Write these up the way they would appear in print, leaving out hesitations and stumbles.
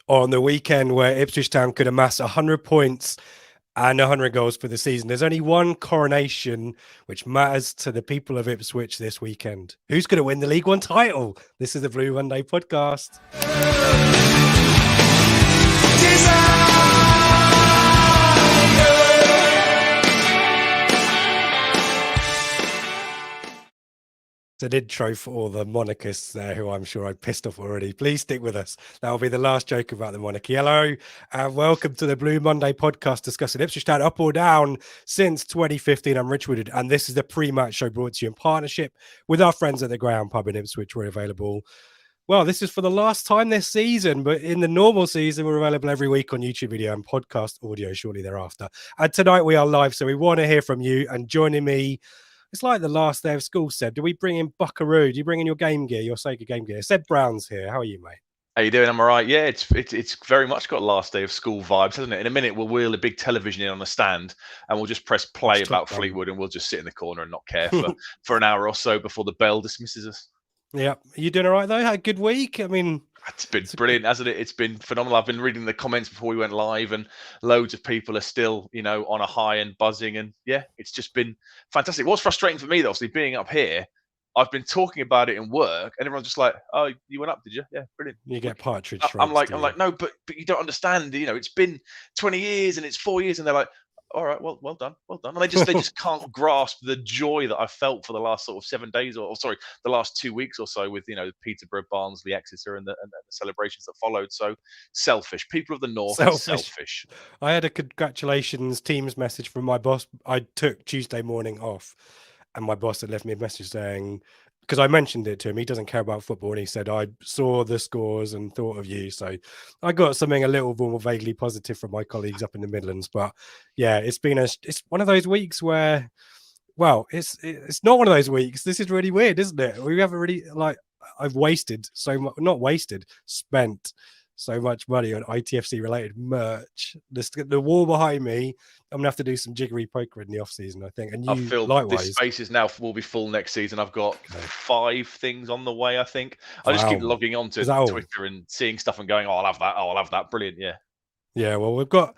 on the weekend where Ipswich Town could amass 100 points and 100 goals for the season. There's only one coronation which matters to the people of Ipswich this weekend. Who's going to win the League One title? This is the Blue Monday podcast. It's an intro for all the monarchists there who I'm sure I pissed off already. Please stick with us. That'll be the last joke about the monarchy. Hello and welcome to the Blue Monday podcast discussing Ipswich Town up or down since 2015. I'm Rich Woodard and this is the Prematch Show brought to you in partnership with our friends at the Ground Pub in Ipswich. We're available. Well, this is for the last time this season, but in the normal season, we're available every week on YouTube video and podcast audio shortly thereafter. And tonight we are live, so we want to hear from you. And joining me, it's like the last day of school, Seb. Do we bring in Buckaroo? Do you bring in your game gear, your Sega game gear? Seb Brown's here. How are you, mate? How you doing? I'm all right. Yeah, it's very much got last day of school vibes, hasn't it? In a minute, we'll wheel a big television in on a stand, and we'll just press play about Fleetwood, and we'll just sit in the corner and not care for an hour or so before the bell dismisses us. Yeah, are you doing all right though? Had a good week. I mean, it's been brilliant, hasn't it? It's been phenomenal. I've been reading the comments before we went live, and loads of people are still, on a high and buzzing, and yeah, it's just been fantastic. What's frustrating for me, though, obviously being up here, I've been talking about it in work, and everyone's just like, "Oh, you went up, did you? Yeah, brilliant." You get partridge. I'm like, no, but you don't understand. It's been 20 years and it's 4 years, and they're like, "All right, well done. And they just can't grasp the joy that I felt for the last sort of 7 days, or sorry, the last 2 weeks or so with Peterborough, Barnsley, Exeter, and the celebrations that followed. So selfish. People of the North, selfish. I had a congratulations Teams message from my boss. I took Tuesday morning off. And my boss had left me a message saying, because I mentioned it to him, he doesn't care about football. And he said, I saw the scores and thought of you. So I got something a little more vaguely positive from my colleagues up in the Midlands. But yeah, it's one of those weeks where, well, it's not one of those weeks. This is really weird, isn't it? We haven't really, I've wasted so much, not wasted, spent so much money on ITFC related merch. The wall behind me, I'm gonna have to do some jiggery poker in the off season, I think. And you, likewise. This space will be full next season. I've got 5 things on the way. I think I just keep logging on to Twitter and seeing stuff and going, "Oh, I'll have that. Oh, I'll have that. Brilliant." Yeah. Well, we've got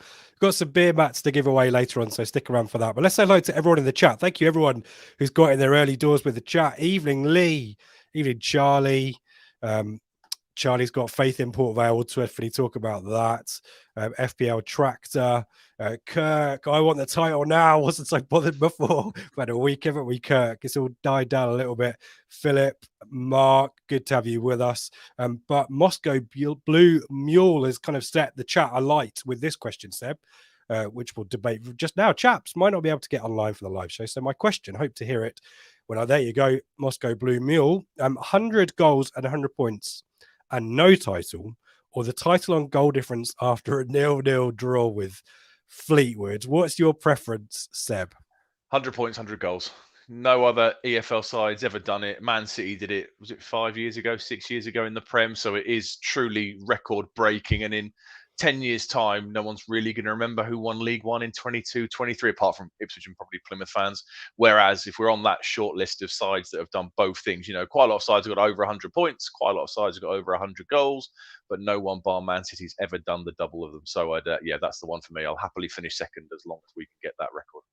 some beer mats to give away later on, so stick around for that. But let's say hello to everyone in the chat. Thank you, everyone who's got in their early doors with the chat. Evening, Lee. Evening, Charlie. Charlie's got faith in Port Vale. We'll definitely talk about that. FPL Tractor. Kirk, I want the title now. Wasn't so bothered before. We've had a week, haven't we, Kirk? It's all died down a little bit. Philip, Mark, good to have you with us. But Moscow Blue Mule has kind of set the chat alight with this question, Seb, which we'll debate just now. Chaps might not be able to get online for the live show. So my question, hope to hear it. Well, there you go. Moscow Blue Mule. 100 goals and 100 points. And no title, or the title on goal difference after a 0-0 draw with Fleetwood. What's your preference, Seb? 100 points, 100 goals. No other EFL side's ever done it. Man City did it, was it 5 years ago, 6 years ago in the Prem? So it is truly record breaking. And in 10 years' time, no one's really going to remember who won League One in 22, 23, apart from Ipswich and probably Plymouth fans. Whereas if we're on that short list of sides that have done both things, quite a lot of sides have got over 100 points, quite a lot of sides have got over 100 goals, but no one bar Man City's ever done the double of them. So that's the one for me. I'll happily finish second as long as we can get that record.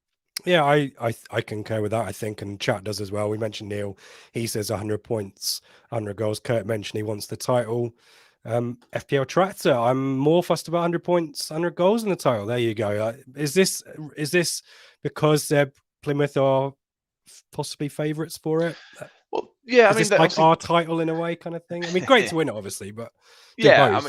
Yeah, I concur with that, I think, and chat does as well. We mentioned Neil. He says 100 points, 100 goals. Kurt mentioned he wants the title. FPL Tractor, I'm more fussed about 100 points, 100 goals in the title. There you go. Is this because Plymouth are possibly favourites for it? Well, yeah, I mean, like our title in a way, kind of thing. I mean, great to win it, obviously, but I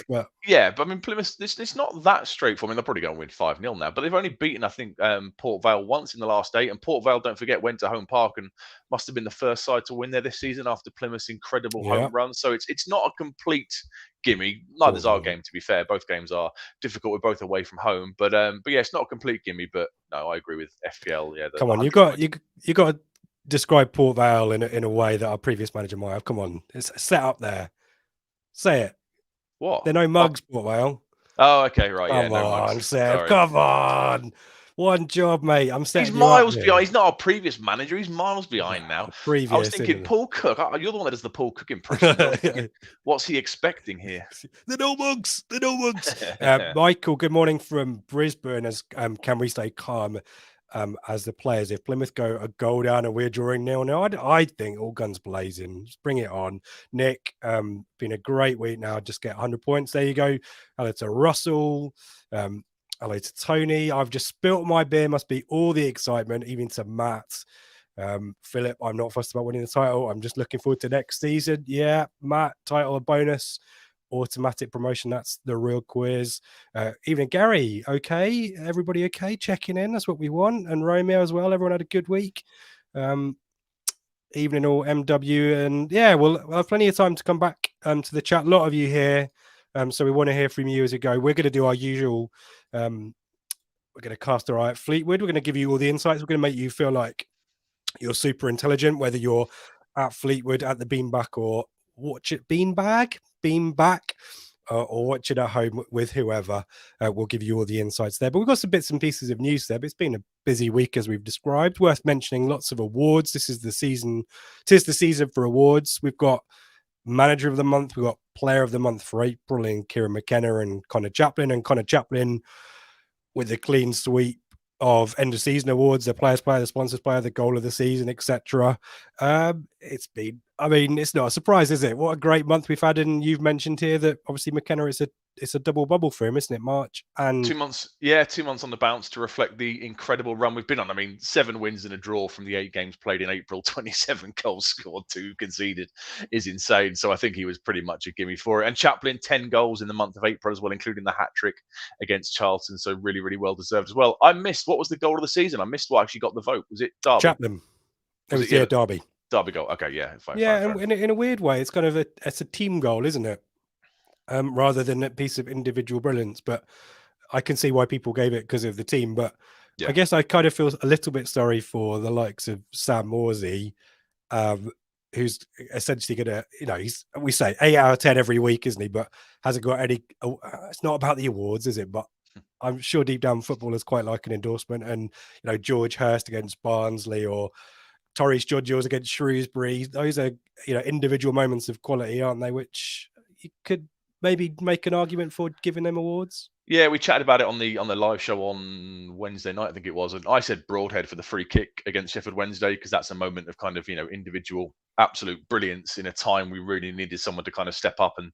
mean, Plymouth. It's not that straightforward. I mean, they're probably going to win 5-0 now, but they've only beaten, I think, Port Vale once in the last 8, and Port Vale, don't forget, went to Home Park and must have been the first side to win there this season after Plymouth's incredible home run. So it's not a complete gimme. Neither's our game, to be fair. Both games are difficult. We're both away from home, but yeah, it's not a complete gimme. But no, I agree with FPL. Yeah, come on, you got to describe Port Vale in a way that our previous manager might have. Come on, it's set up there. Say it. What? They're no mugs, Port Vale. Oh, okay, right. Come no on, mugs. Seb. Come on. One job, mate. I'm He's setting you up miles here. behind. He's not our previous manager. He's miles behind now. I was Previous, thinking isn't Paul Cook. You're the one that does the Paul Cook impressions. I was thinking, it? what's he expecting here? The no mugs, the no mugs. Michael, good morning from Brisbane. As can we stay calm as the players? If Plymouth go a goal down and we're drawing 0-0, I think all guns blazing. Just bring it on, Nick. Been a great week now. Just get 100 points. There you go. Hello to Russell. Hello to Tony. I've just spilt my beer. Must be all the excitement. Even to Matt. Philip, I'm not fussed about winning the title. I'm just looking forward to next season. Yeah, Matt, title a bonus, automatic promotion. That's the real quiz. Evening, Gary. Okay, everybody okay? Checking in. That's what we want. And Romeo as well. Everyone had a good week. Evening, all MW, and yeah, we'll have plenty of time to come back to the chat. A lot of you here, so we want to hear from you as we go. We're going to do our usual. We're going to cast our eye at Fleetwood. We're going to give you all the insights. We're going to make you feel like you're super intelligent, whether you're at Fleetwood, at the Beanback, or watch it Beanback, or watch it at home with whoever. We'll give you all the insights there. But we've got some bits and pieces of news there. But it's been a busy week, as we've described. Worth mentioning, lots of awards. This is the season. Tis the season for awards. We've got Manager of the Month. We've got Player of the Month for April in Kieran McKenna and Connor Chaplin. And Connor Chaplin with a clean sweep of end of season awards, the players player, the sponsors player, the goal of the season, etc. It's been, I mean, it's not a surprise, is it? What a great month we've had. And you've mentioned here that obviously McKenna it's a double bubble for him, isn't it? March and 2 months. Yeah, 2 months on the bounce to reflect the incredible run we've been on. I mean, 7 wins and a draw from the 8 games played in April, 27 goals scored, 2 conceded is insane. So I think he was pretty much a gimme for it. And Chaplin, 10 goals in the month of April as well, including the hat trick against Charlton. So really, really well deserved as well. I missed, what was the goal of the season? I missed what actually got the vote. Was it Derby? Chaplin. It was yeah, Derby. Derby goal. Okay, yeah. Fine, Yeah, fine. and in a weird way, it's kind of it's a team goal, isn't it? Rather than a piece of individual brilliance. But I can see why people gave it because of the team. But Yeah. I guess I kind of feel a little bit sorry for the likes of Sam Morsey, who's essentially going to, we say 8 out of 10 every week, isn't he? But hasn't got any. It's not about the awards, is it? But I'm sure deep down footballers quite like an endorsement. And George Hurst against Barnsley or Torres Georgios against Shrewsbury. Those are individual moments of quality, aren't they? Which you could maybe make an argument for giving them awards. Yeah, we chatted about it on the live show on Wednesday night, I think it was, and I said Broadhead for the free kick against Sheffield Wednesday because that's a moment of kind of individual absolute brilliance in a time we really needed someone to kind of step up and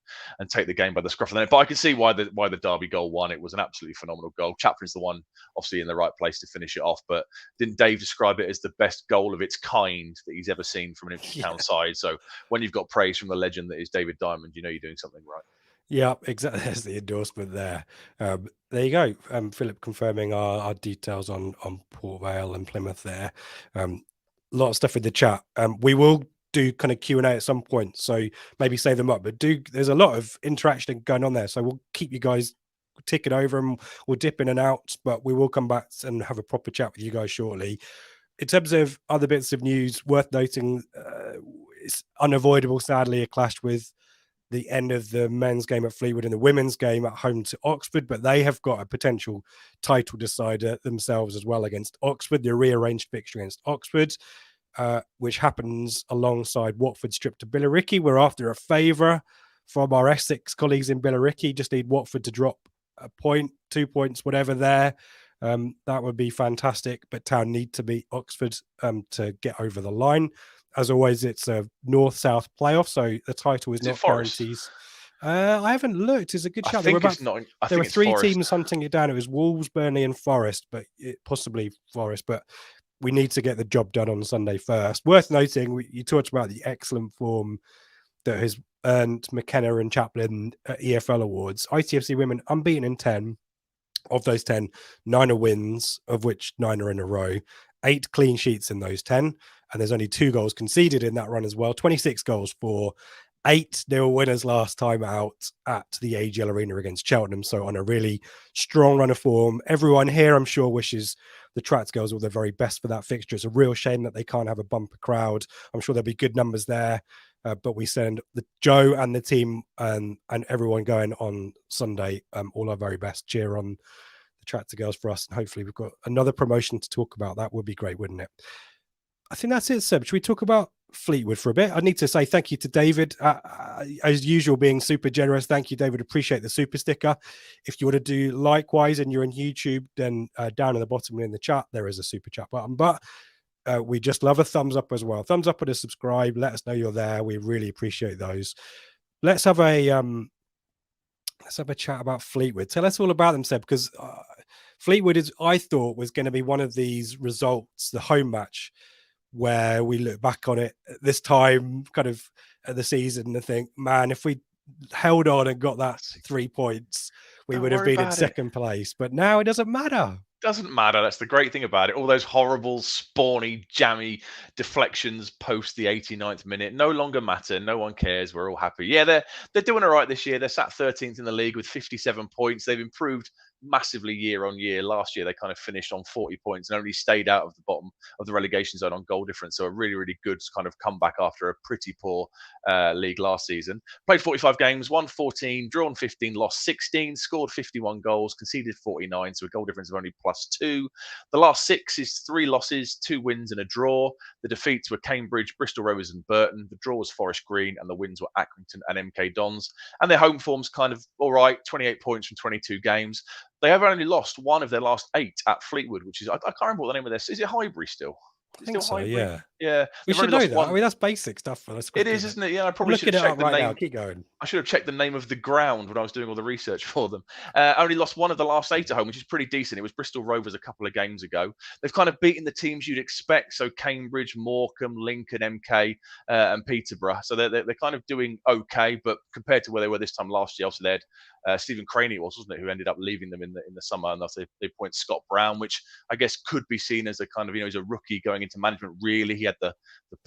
take the game by the scruff of the neck. But I can see why the Derby goal won. It was an absolutely phenomenal goal. Chaplin's the one, obviously in the right place to finish it off. But didn't Dave describe it as the best goal of its kind that he's ever seen from an Ipswich Town side? So when you've got praise from the legend that is David Diamond, you're doing something right. Yeah, exactly. There's the endorsement there. There you go. Philip confirming our details on Port Vale and Plymouth there. A lot of stuff in the chat. We will do kind of Q&A at some point, so maybe save them up. But there's a lot of interaction going on there, so we'll keep you guys ticking over and we'll dip in and out, but we will come back and have a proper chat with you guys shortly. In terms of other bits of news worth noting, it's unavoidable, sadly, a clash with the end of the men's game at Fleetwood and the women's game at home to Oxford, but they have got a potential title decider themselves as well against Oxford, the rearranged fixture against Oxford, which happens alongside Watford's trip to Billericay. We're after a favour from our Essex colleagues in Billericay. Just need Watford to drop a point, 2 points, whatever there. That would be fantastic, but Town need to beat Oxford to get over the line. As always, it's a north-south playoff, so the title is not guarantees. I haven't looked. It's a good shout. There were 3 teams hunting it down. It was Wolves, Burnley, and Forest, but possibly Forest. But we need to get the job done on Sunday first. Worth noting, you talked about the excellent form that has earned McKenna and Chaplin EFL awards. ITFC women unbeaten in 10. Of those 10, 9 are wins, of which 9 are in a row. 8 clean sheets in those 10. And there's only 2 goals conceded in that run as well. 26 goals for 8-0 winners last time out at the AGL Arena against Cheltenham. So on a really strong run of form. Everyone here, I'm sure, wishes the Trats girls all the very best for that fixture. It's a real shame that they can't have a bumper crowd. I'm sure there'll be good numbers there. But we send Joe and the team and everyone going on Sunday all our very best. Cheer on the chat to girls for us, and hopefully we've got another promotion to talk about. That would be great, wouldn't it? I think that's it, Seb. Should we talk about Fleetwood for a bit? I need to say thank you to David, as usual, being super generous. Thank you, David. Appreciate the super sticker. If you want to do likewise and you're on YouTube, then down in the bottom in the chat, there is a super chat button. But we just love a thumbs up as well. Thumbs up and a subscribe. Let us know you're there. We really appreciate those. Let's have a chat about Fleetwood. Tell us all about them, Seb, because Fleetwood I thought was going to be one of these results, the home match, where we look back on it this time kind of at the season and think, man, if we held on and got that 3 points, we would have been in second place. But now it doesn't matter. Doesn't matter. That's the great thing about it. All those horrible, spawny, jammy deflections post the 89th minute no longer matter. No one cares. We're all happy. Yeah, they're doing all right this year. They're sat 13th in the league with 57 points. They've improved massively year on year. Last year, they kind of finished on 40 points and only stayed out of the bottom of the relegation zone on goal difference. So a really, really good kind of comeback after a pretty poor league last season. Played 45 games, won 14, drawn 15, lost 16, scored 51 goals, conceded 49. So a goal difference of only +2. The last 6 is 3 losses, 2 wins and a draw. The defeats were Cambridge, Bristol Rovers and Burton. The draw was Forest Green and the wins were Accrington and MK Dons. And their home form's kind of all right, 28 points from 22 games. They have only lost 1 of their last 8 at Fleetwood, which is, I can't remember what the name of this. Is it Highbury still? I think so, Highbury? yeah. Yeah. We should know that. I mean, that's basic stuff for us. It is, isn't it? Yeah, I probably should have checked the name. Keep going. I should have checked the name of the ground when I was doing all the research for them. Only lost 1 of the last 8 at home, which is pretty decent. It was Bristol Rovers a couple of games ago. They've kind of beaten the teams you'd expect. So Cambridge, Morecambe, Lincoln, MK, and Peterborough. So they're kind of doing okay, but compared to where they were this time last year, also they had Stephen Craney, wasn't it, who ended up leaving them in the summer, and they appoint Scott Brown, which I guess could be seen as a kind of, he's a rookie going into management. Really, he had the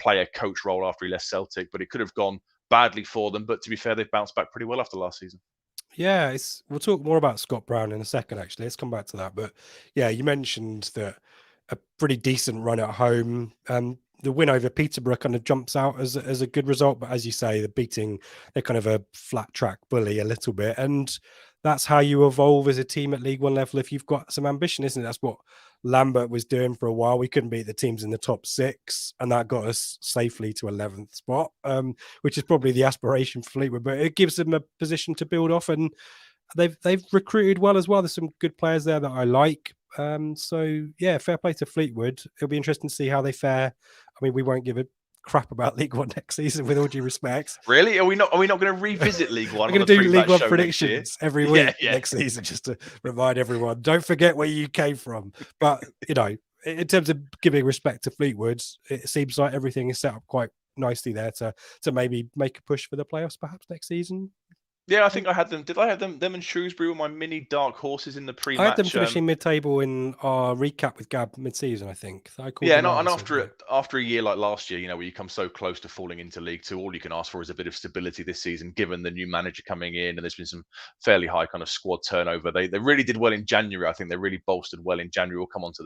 player coach role after he left Celtic, but it could have gone badly for them. But to be fair, they've bounced back pretty well after last season. Yeah, we'll talk more about Scott Brown in a second, actually. Let's come back to that. But yeah, you mentioned that a pretty decent run at home. The win over Peterborough kind of jumps out as a good result. But as you say, they're kind of a flat track bully a little bit. And that's how you evolve as a team at League One level if you've got some ambition, isn't it? That's what Lambert was doing for a while. We couldn't beat the teams in the top 6, and that got us safely to 11th spot, which is probably the aspiration for Fleetwood. But it gives them a position to build off, and they've recruited well as well. There's some good players there that I like. So yeah, fair play to Fleetwood. It'll be interesting to see how they fare. I mean, we won't give a crap about League One next season, with all due respect. Really? Are we not going to revisit League One? We're going to do League One predictions every week next season, just to remind everyone. Don't forget where you came from. But in terms of giving respect to Fleetwood, it seems like everything is set up quite nicely there to maybe make a push for the playoffs perhaps next season. Yeah, I think I had them. Did I have them? Them and Shrewsbury were my mini dark horses in the pre-match. I had them finishing mid-table in our recap with Gab mid-season, I think. And after a year like last year, where you come so close to falling into League Two, all you can ask for is a bit of stability this season, given the new manager coming in, and there's been some fairly high kind of squad turnover. They really did well in January. I think they really bolstered well in January. We'll come on to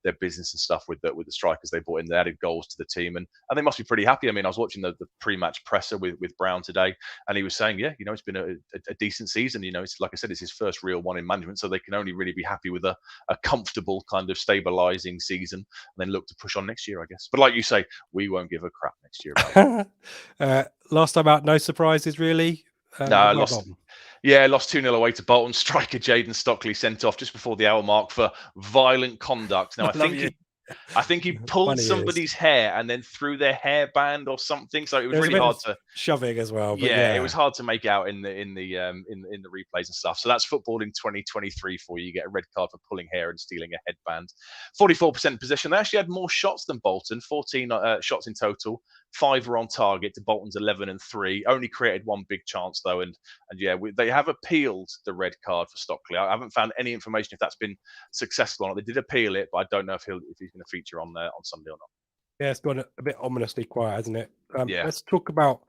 their business and stuff with the strikers they brought in. They added goals to the team, and they must be pretty happy. I mean, I was watching the pre-match presser with Brown today, and he was saying, it's been a decent season. It's like I said, it's his first real one in management, so they can only really be happy with a comfortable kind of stabilizing season, and then look to push on next year, I guess. But like you say, we won't give a crap next year about last time out, no surprises really. No, lost 2-0 away to Bolton. Striker Jaden Stockley sent off just before the hour mark for violent conduct. Now I think he pulled somebody's hair and then threw their hairband or something. So it was really hard to shoving as well. But it was hard to make out in the replays and stuff. So that's football in 2023 for you. You get a red card for pulling hair and stealing a headband. 44% possession. They actually had more shots than Bolton. 14 shots in total. 5 were on target to Bolton's 11 and 3. Only created 1 big chance though, and they have appealed the red card for Stockley. I haven't found any information if that's been successful or not. They did appeal it, but I don't know if he's going to feature on Sunday or not. Yeah, it's gone a bit ominously quiet, hasn't it? Let's talk about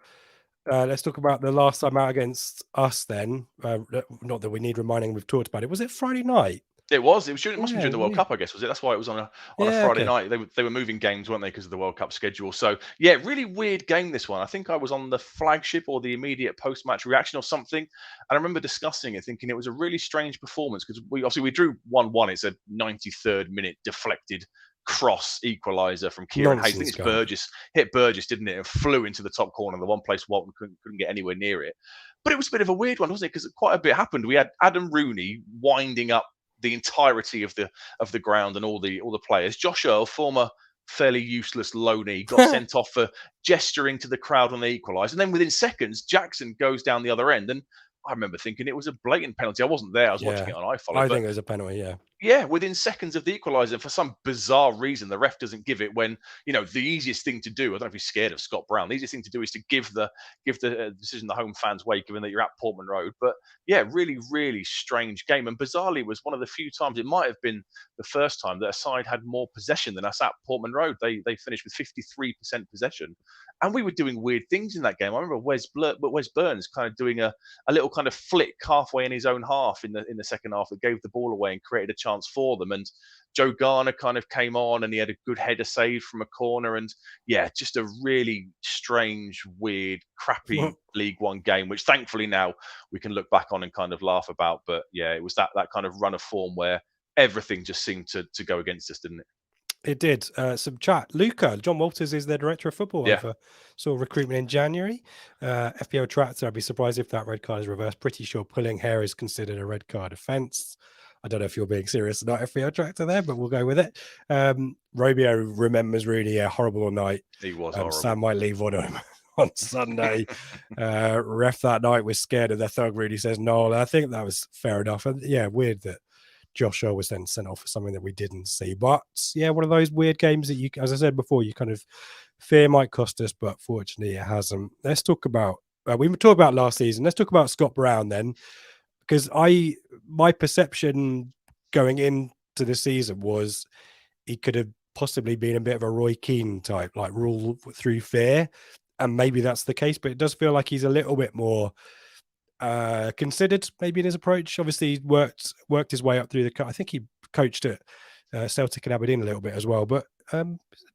the last time out against us then. Not that we need reminding, we've talked about it. Was it Friday night? It was. It must have been Yeah, during the World weird. Cup, I guess, was it? That's why it was on a Yeah, Friday okay. night. They were moving games, weren't they, because of the World Cup schedule? So yeah, really weird game, this one. I think I was on the Flagship or the immediate post-match reaction or something, and I remember discussing it, thinking it was a really strange performance because we drew 1-1. It's a 93rd minute deflected cross equaliser from Kieran Hayes. I think Nonsense it's goal. Burgess hit Burgess, didn't it? And flew into the top corner, the one place Walton couldn't get anywhere near it. But it was a bit of a weird one, wasn't it? Because quite a bit happened. We had Adam Rooney winding up the entirety of the ground and all the players. Josh Earl, former fairly useless loanee, got sent off for gesturing to the crowd when they equalised, and then within seconds, Jackson goes down the other end, and I remember thinking it was a blatant penalty. I wasn't there; I was watching Yeah, it on iFollow, I but think it was a penalty. Yeah. yeah, within seconds of the equaliser, for some bizarre reason, the ref doesn't give it. When the easiest thing to do, I don't know if he's scared of Scott Brown. The easiest thing to do is to give the decision the home fans' way, given that you're at Portman Road. But yeah, really, really strange game, and bizarrely, it was one of the few times, it might have been the first time, that a side had more possession than us at Portman Road. They finished with 53% possession, and we were doing weird things in that game. I remember Wes Burns kind of doing a little kind of flick halfway in his own half in the second half that gave the ball away and created a chance for them. And Joe Garner kind of came on and he had a good header save from a corner. And yeah, just a really strange, weird, crappy League One game, which thankfully now we can look back on and kind of laugh about. But yeah, it was that kind of run of form where everything just seemed to go against us, didn't it? It did. Some chat. Luca, John Walters is their director of football Yeah. over sort of recruitment in January. FPL Tractor, I'd be surprised if that red card is reversed. Pretty sure pulling hair is considered a red card offence. I don't know if you're being serious or not, FPL Tractor there, but we'll go with it. Romeo remembers Rooney, a horrible night. He was horrible. Sam might leave one on him on Sunday. Ref that night was scared of their thug. Rooney says, no, I think that was fair enough. And yeah, weird that Joshua was then sent off for something that we didn't see. But yeah, one of those weird games that you, as I said before, you kind of fear might cost us, but fortunately it hasn't. Let's talk about, we talked about last season. Let's talk about Scott Brown then, because my perception going into the season was he could have possibly been a bit of a Roy Keane type, like rule through fear. And maybe that's the case, but it does feel like he's a little bit more considered maybe in his approach. Obviously worked his way up through the, I think he coached at Celtic and Aberdeen a little bit as well, but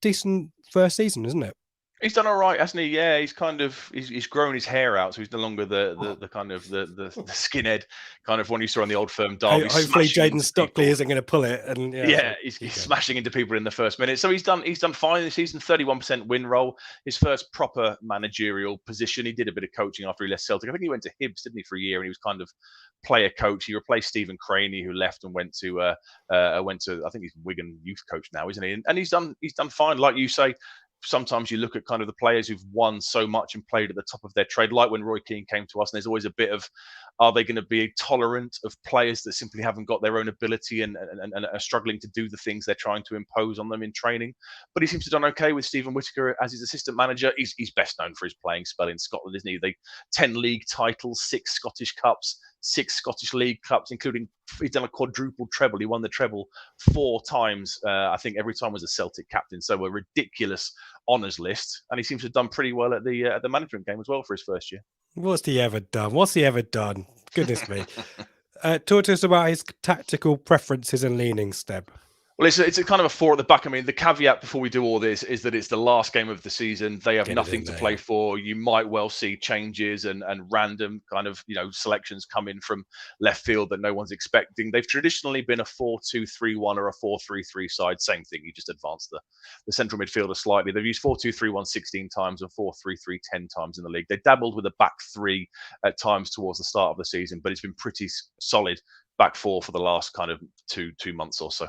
decent first season, isn't it? He's done all right, hasn't he? Yeah, he's kind of he's grown his hair out, so he's no longer the kind of the skinhead kind of one you saw on the Old Firm derby. Hopefully Jaden Stockley isn't going to pull it, and yeah, he's smashing into people in the first minute. So he's done fine this season. 31% win roll, his first proper managerial position. He did a bit of coaching after he left Celtic. I think he went to Hibs, didn't he, for a year, and he was kind of player coach. He replaced Stephen Craney, who left and went to I think he's Wigan youth coach now, isn't he? And he's done fine, like you say. Sometimes you look at kind of the players who've won so much and played at the top of their trade, like when Roy Keane came to us, and there's always a bit of, are they going to be tolerant of players that simply haven't got their own ability and are struggling to do the things they're trying to impose on them in training? But he seems to have done okay with Stephen Whittaker as his assistant manager. He's best known for his playing spell in Scotland, isn't he? The 10 league titles, 6 Scottish Cups, 6 Scottish League Cups, including he's done a quadruple treble. He won the treble 4 times. I think every time was a Celtic captain. So a ridiculous honours list. And he seems to have done pretty well at the management game as well for his first year. What's he ever done? Goodness me. Talk to us about his tactical preferences and leanings, Steb. Well, it's a kind of a 4 at the back. I mean, the caveat before we do all this is that it's the last game of the season. They have nothing to play for. You might well see changes and random kind of, selections come in from left field that no one's expecting. They've traditionally been a 4-2-3-1 or a 4-3-3 side. Same thing. You just advance the central midfielder slightly. They've used 4-2-3-1 16 times and 4-3-3 10 times in the league. They dabbled with a back 3 at times towards the start of the season, but it's been pretty solid back 4 for the last kind of two months or so.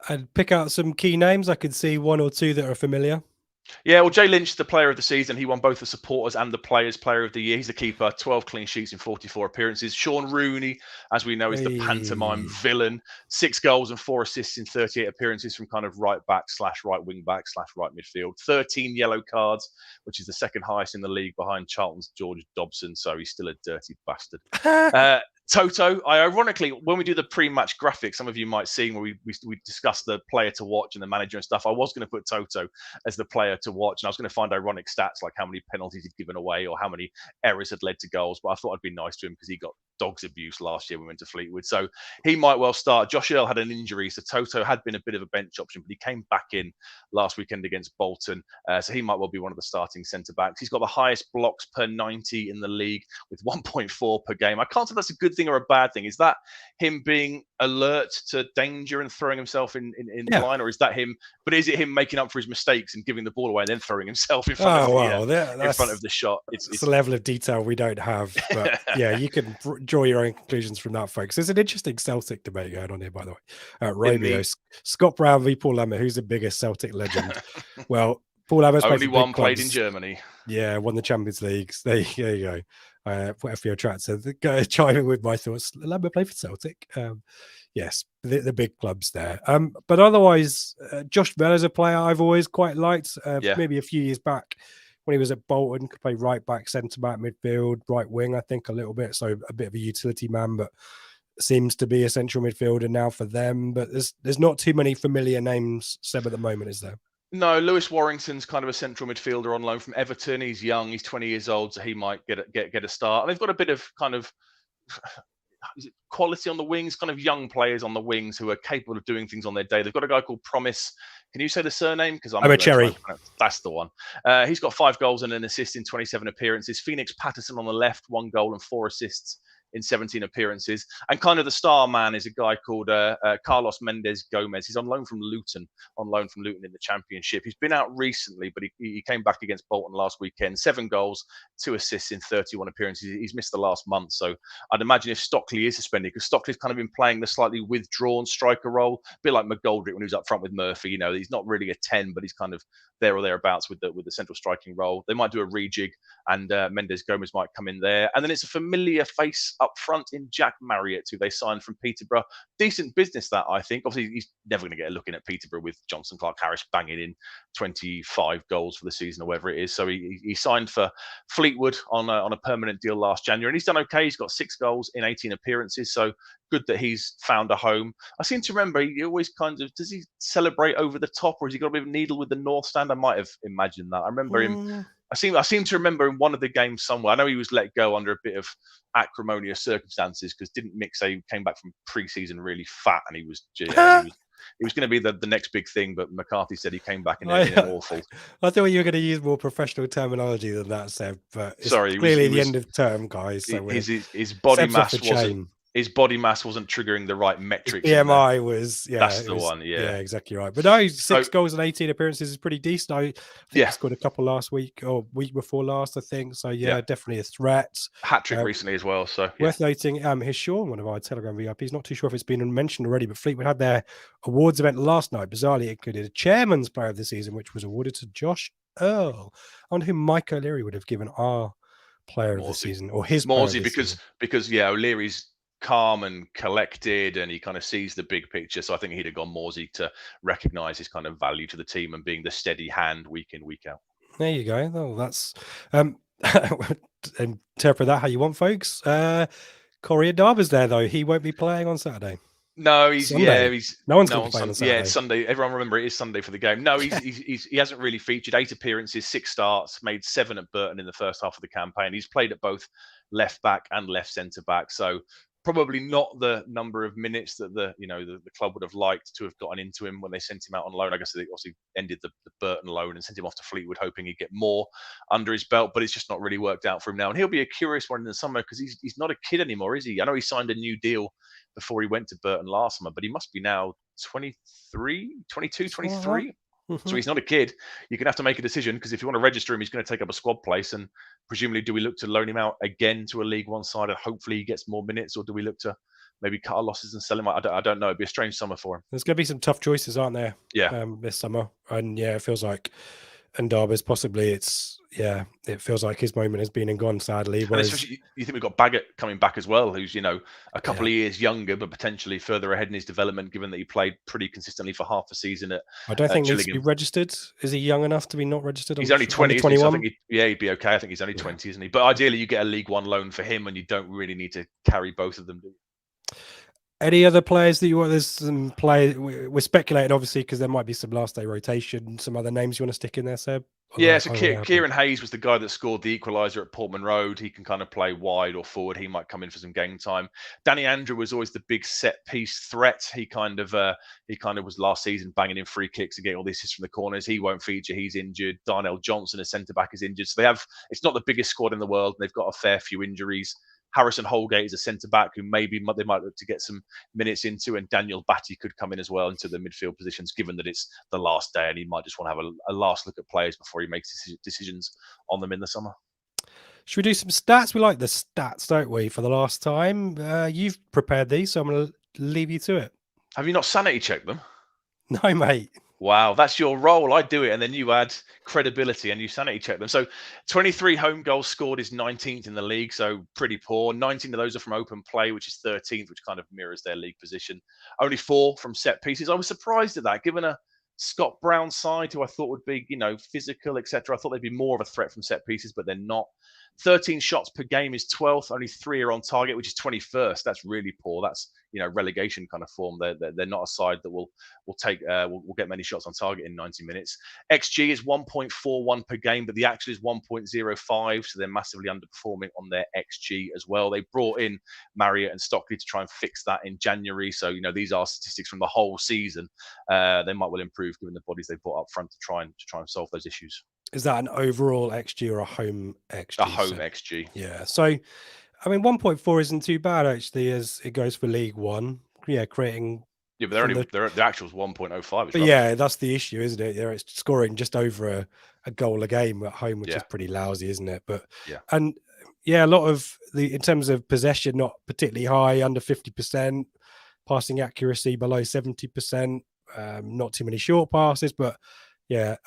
I'd pick out some key names. I could see 1 or 2 that are familiar. Yeah, well, Jay Lynch, the player of the season, he won both the supporters and the players' player of the year. He's the keeper, 12 clean sheets in 44 appearances. Sean Rooney, as we know, is the pantomime villain, 6 goals and 4 assists in 38 appearances from kind of right back / right wing back / right midfield. 13 yellow cards, which is the second highest in the league behind Charlton's George Dobson. So he's still a dirty bastard. Toto, ironically, when we do the pre-match graphics, some of you might see where we discuss the player to watch and the manager and stuff. I was going to put Toto as the player to watch, and I was going to find ironic stats like how many penalties he'd given away or how many errors had led to goals. But I thought I'd be nice to him because he got dog's abuse last year when we went to Fleetwood. So he might well start. Josh Earl had an injury, so Toto had been a bit of a bench option, but he came back in last weekend against Bolton. So he might well be one of the starting centre-backs. He's got the highest blocks per 90 in the league with 1.4 per game. I can't say that's a good thing or a bad thing. Is that him being alert to danger and throwing himself in line, or is that him? But is it him making up for his mistakes and giving the ball away and then throwing himself in front of the shot? It's a level of detail we don't have, but yeah, you can draw your own conclusions from that, folks. There's an interesting Celtic debate going on here, by the way. Romeo, Scott Brown v Paul Lambert, who's the biggest Celtic legend? Well, Paul Lambert's only one played in Germany. Yeah, won the Champions Leagues. There you go. Whatever your track said, chiming with my thoughts. Lambert played for Celtic. Yes, the big clubs there. But otherwise, Josh Bell is a player I've always quite liked. Maybe a few years back when he was at Bolton, could play right back, centre back, midfield, right wing, I think a little bit. So a bit of a utility man, but seems to be a central midfielder now for them. But there's not too many familiar names, Seb, at the moment, is there? No, Lewis Warrington's kind of a central midfielder on loan from Everton. He's young, he's 20 years old, so he might get a start. And they've got a bit of kind of quality on the wings, kind of young players on the wings who are capable of doing things on their day. They've got a guy called Promise. Can you say the surname? Because I'm a Cherry. That's the one. He's got 5 goals and an assist in 27 appearances. Phoenix Patterson on the left, 1 goal and 4 assists in 17 appearances. And kind of the star man is a guy called Carlos Mendes Gomez. He's on loan from Luton in the Championship. He's been out recently, but he came back against Bolton last weekend. 7 goals, 2 assists in 31 appearances. He's missed the last month. So I'd imagine if Stockley is suspended, because Stockley's kind of been playing the slightly withdrawn striker role, a bit like McGoldrick when he was up front with Murphy. You know, he's not really a 10, but he's kind of there or thereabouts with the central striking role. They might do a rejig, and Mendes Gomez might come in there. And then it's a familiar face up front in Jack Marriott, who they signed from Peterborough. Decent business, that, I think. Obviously, he's never going to get a look in at Peterborough with Johnson Clark Harris banging in 25 goals for the season or whatever it is. So he signed for Fleetwood on a permanent deal last January, and he's done okay. He's got 6 goals in 18 appearances. So good that he's found a home. I seem to remember he always kind of, does he celebrate over the top, or has he got a bit of a needle with the North Stand? I might have imagined that. I remember him. I seem to remember in one of the games somewhere. I know he was let go under a bit of acrimonious circumstances because didn't mix. He came back from pre-season really fat, and he was going to be the next big thing. But McCarthy said he came back in awful. I thought you were going to use more professional terminology than that, Seb. But it's clearly the end of term, guys. So his body mass wasn't. His body mass wasn't triggering the right metrics. His BMI was, that's the one. Yeah, exactly right. But no, 6 goals and 18 appearances is pretty decent. I think he scored a couple last week or week before last, I think. So definitely a threat. Hat trick recently as well. So worth noting. His Sean, one of our Telegram VIPs, not too sure if it's been mentioned already, but Fleetwood had their awards event last night. Bizarrely, it included a Chairman's Player of the Season, which was awarded to Josh Earl, on whom Mike O'Leary would have given our Player of the Season or his Morsey, because O'Leary's calm and collected, and he kind of sees the big picture. So I think he'd have gone Morsey to recognise his kind of value to the team and being the steady hand week in, week out. There you go. Oh, that's interpret that how you want, folks. Corey Darber's there though. He won't be playing on Saturday. No, no one's going to play on Saturday. Yeah, it's Sunday. Everyone remember it is Sunday for the game. No, he hasn't really featured. 8 appearances, 6 starts, made 7 at Burton in the first half of the campaign. He's played at both left back and left centre back. So probably not the number of minutes that the club would have liked to have gotten into him when they sent him out on loan. I guess they obviously ended the Burton loan and sent him off to Fleetwood, hoping he'd get more under his belt. But it's just not really worked out for him now. And he'll be a curious one in the summer because he's not a kid anymore, is he? I know he signed a new deal before he went to Burton last summer, but he must be now 23. So he's not a kid. You're going to have to make a decision, because if you want to register him, he's going to take up a squad place. And presumably, do we look to loan him out again to a League One side and hopefully he gets more minutes, or do we look to maybe cut our losses and sell him? I don't know. It'd be a strange summer for him. There's going to be some tough choices, aren't there? Yeah. This summer. And it feels like, and Darby's possibly, it feels like his moment has been and gone, sadly. Whereas, especially, you think we've got Baggett coming back as well, who's, a couple of years younger, but potentially further ahead in his development, given that he played pretty consistently for half a season at I don't think he needs to be registered. Is he young enough to be not registered? He's only 20, 21. So I think he'd be okay. I think he's only 20, isn't he? But ideally, you get a League One loan for him, and you don't really need to carry both of them, do you? Any other players that you want? There's some play. We're speculating, obviously, because there might be some last day rotation. Some other names you want to stick in there, Seb? Yeah, so Kieran Hayes was the guy that scored the equaliser at Portman Road. He can kind of play wide or forward. He might come in for some game time. Danny Andrew was always the big set piece threat. He kind of was last season banging in free kicks and getting all the assists from the corners. He won't feature. He's injured. Darnell Johnson, a centre back, is injured. So it's not the biggest squad in the world. They've got a fair few injuries. Harrison Holgate is a centre back who maybe they might look to get some minutes into, and Daniel Batty could come in as well into the midfield positions, given that it's the last day and he might just want to have a last look at players before he makes decisions on them in the summer. Should we do some stats? We like the stats, don't we, for the last time? You've prepared these, so I'm going to leave you to it. Have you not sanity checked them? No, mate. Wow, that's your role. I do it, and then you add credibility and you sanity check them. So 23 home goals scored is 19th in the league, so pretty poor. 19 of those are from open play, which is 13th, which kind of mirrors their league position. Only 4 from set pieces. I was surprised at that, given a Scott Brown side who I thought would be, physical, etc. I thought they'd be more of a threat from set pieces, but they're not. 13 shots per game is 12th. Only 3 are on target, which is 21st. That's really poor. That's relegation kind of form. They're not a side that will get many shots on target in 90 minutes. XG is 1.41 per game, but the actual is 1.05, so they're massively underperforming on their XG as well. They brought in Marriott and Stockley to try and fix that in January. So these are statistics from the whole season. They might well improve given the bodies they brought up front to try and solve those issues. Is that an overall XG or a home XG? A home XG. Yeah. So, I mean, 1.4 isn't too bad actually, as it goes for League One. Yeah, creating. Yeah, but the actual's 1.05. But yeah, that's the issue, isn't it? They're scoring just over a goal a game at home, which is pretty lousy, isn't it? But a lot of in terms of possession, not particularly high, under 50%, passing accuracy below 70%. Not too many short passes, but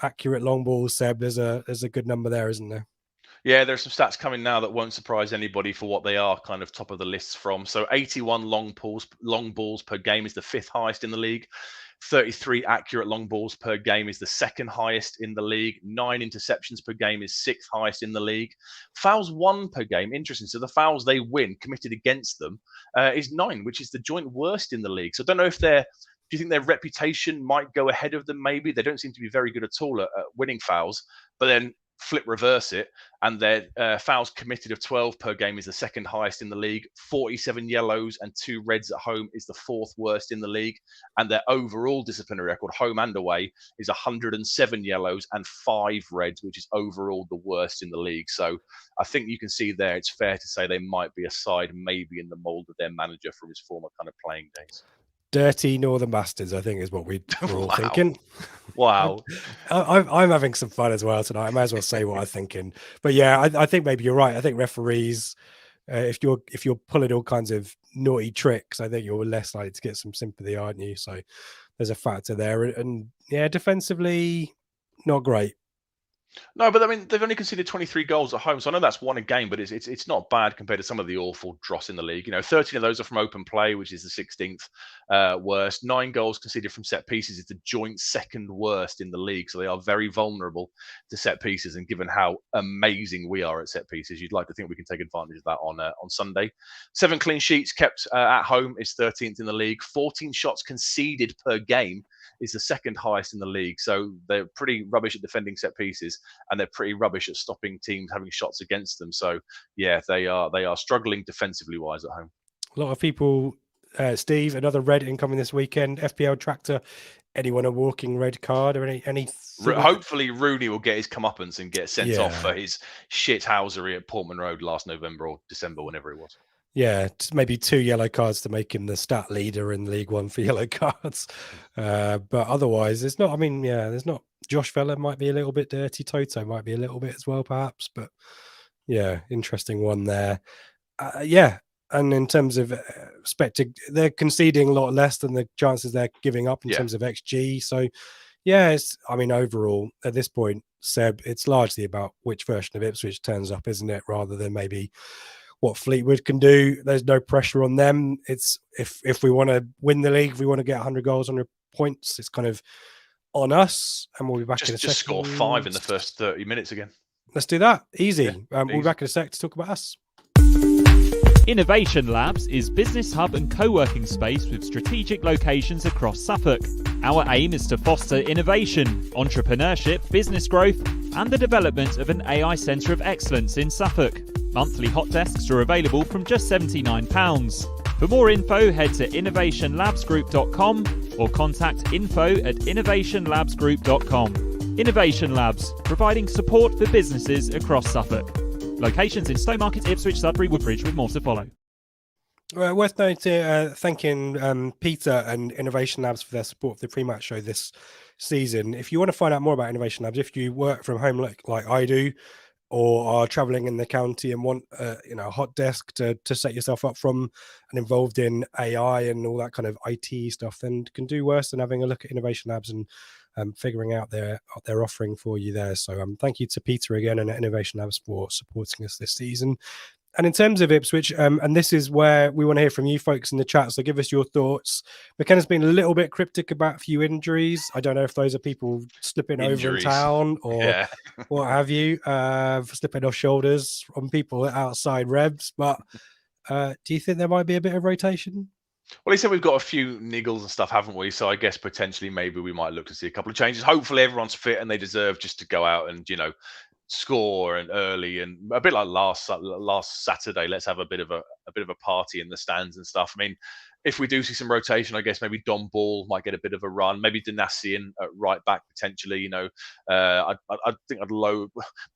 accurate long balls, Seb. There's a good number there, isn't there? Yeah, there's some stats coming now that won't surprise anybody for what they are kind of top of the lists from. So 81 long balls per game is the 5th highest in the league. 33 accurate long balls per game is the 2nd highest in the league. 9 interceptions per game is 6th highest in the league. Fouls won per game, interesting. So the fouls they win committed against them is 9, which is the joint worst in the league. So I don't know if do you think their reputation might go ahead of them? Maybe they don't seem to be very good at all at winning fouls, but then reverse it, and their fouls committed of 12 per game is the 2nd highest in the league. 47 yellows and 2 reds at home is the 4th worst in the league, and their overall disciplinary record, home and away, is 107 yellows and 5 reds, which is overall the worst in the league. So I think you can see there, it's fair to say they might be a side maybe in the mould of their manager from his former kind of playing days. Dirty Northern Bastards, I think, is what we're all thinking. Wow. I'm having some fun as well tonight. I may as well say what I'm thinking. But yeah, I think maybe you're right. I think referees, if you're pulling all kinds of naughty tricks, I think you're less likely to get some sympathy, aren't you? So there's a factor there. And yeah, defensively, not great. No, but I mean, they've only conceded 23 goals at home, so I know that's 1 a game, but it's not bad compared to some of the awful dross in the league. 13 of those are from open play, which is the 16th worst. 9 goals conceded from set pieces is the joint 2nd worst in the league, so they are very vulnerable to set pieces. And given how amazing we are at set pieces, you'd like to think we can take advantage of that on Sunday. 7 clean sheets kept at home is 13th in the league. 14 shots conceded per game is the 2nd highest in the league. So they're pretty rubbish at defending set pieces, and they're pretty rubbish at stopping teams having shots against them. So yeah, they are struggling defensively wise at home. A lot of people, Steve, another red incoming this weekend. FPL Tractor, anyone a walking red card or any? Hopefully Rooney will get his comeuppance and get sent off for his shithousery at Portman Road last November or December, whenever it was. Yeah, maybe 2 yellow cards to make him the stat leader in League One for yellow cards. But otherwise, there's not. I mean, there's not. Josh Vella might be a little bit dirty. Toto might be a little bit as well, perhaps. But yeah, interesting one there. And in terms of they're conceding a lot less than the chances they're giving up in terms of XG. So yeah, overall at this point, Seb, it's largely about which version of Ipswich turns up, isn't it? Rather than maybe what Fleetwood can do. There's no pressure on them. It's if we want to win the league, if we want to get 100 goals, 100 points, it's kind of on us. And we'll be back in a second. Just score 5 in the first 30 minutes again. Let's do that. Easy. We'll be back in a sec to talk about us. Innovation Labs is business hub and co-working space with strategic locations across Suffolk. Our aim is to foster innovation, entrepreneurship, business growth, and the development of an AI centre of excellence in Suffolk. Monthly hot desks are available from just £79. For more info, head to innovationlabsgroup.com or contact info@innovationlabsgroup.com. Innovation Labs, providing support for businesses across Suffolk. Locations in Stowmarket, Ipswich, Sudbury, Woodbridge, with more to follow. Worth noting, thanking Peter and Innovation Labs for their support of the Prematch Show this season. If you want to find out more about Innovation Labs, if you work from home like I do, or are traveling in the county and want a hot desk to set yourself up from and involved in AI and all that kind of IT stuff, then can do worse than having a look at Innovation Labs and figuring out their offering for you there. So thank you to Peter again and Innovation Labs for supporting us this season. And in terms of Ipswich, and this is where we want to hear from you folks in the chat, so give us your thoughts. McKenna's been a little bit cryptic about a few injuries. I don't know if those are people slipping over in town or what have you, slipping off shoulders on people outside Rebs. But do you think there might be a bit of rotation? Well, he said we've got a few niggles and stuff, haven't we? So I guess potentially maybe we might look to see a couple of changes. Hopefully everyone's fit and they deserve just to go out and, score and early, and a bit like last Saturday. Let's have a bit of a party in the stands and stuff. I mean, if we do see some rotation, I guess maybe Don Ball might get a bit of a run. Maybe Danasian at right back potentially. I think I'd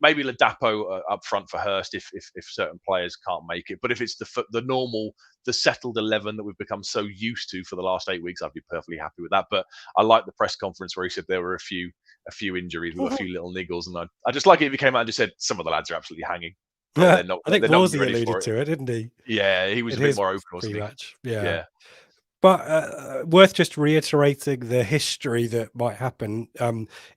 maybe Ladapo up front for Hurst if certain players can't make it. But if it's the normal, the settled 11 that we've become so used to for the last 8 weeks, I'd be perfectly happy with that. But I like the press conference where he said there were a few injuries, we've got a few little niggles, and I just like it if he came out and just said some of the lads are absolutely hanging. I think Worsey alluded to it, didn't he? Yeah, he was a bit more open, wasn't he? Yeah. But worth just reiterating the history that might happen.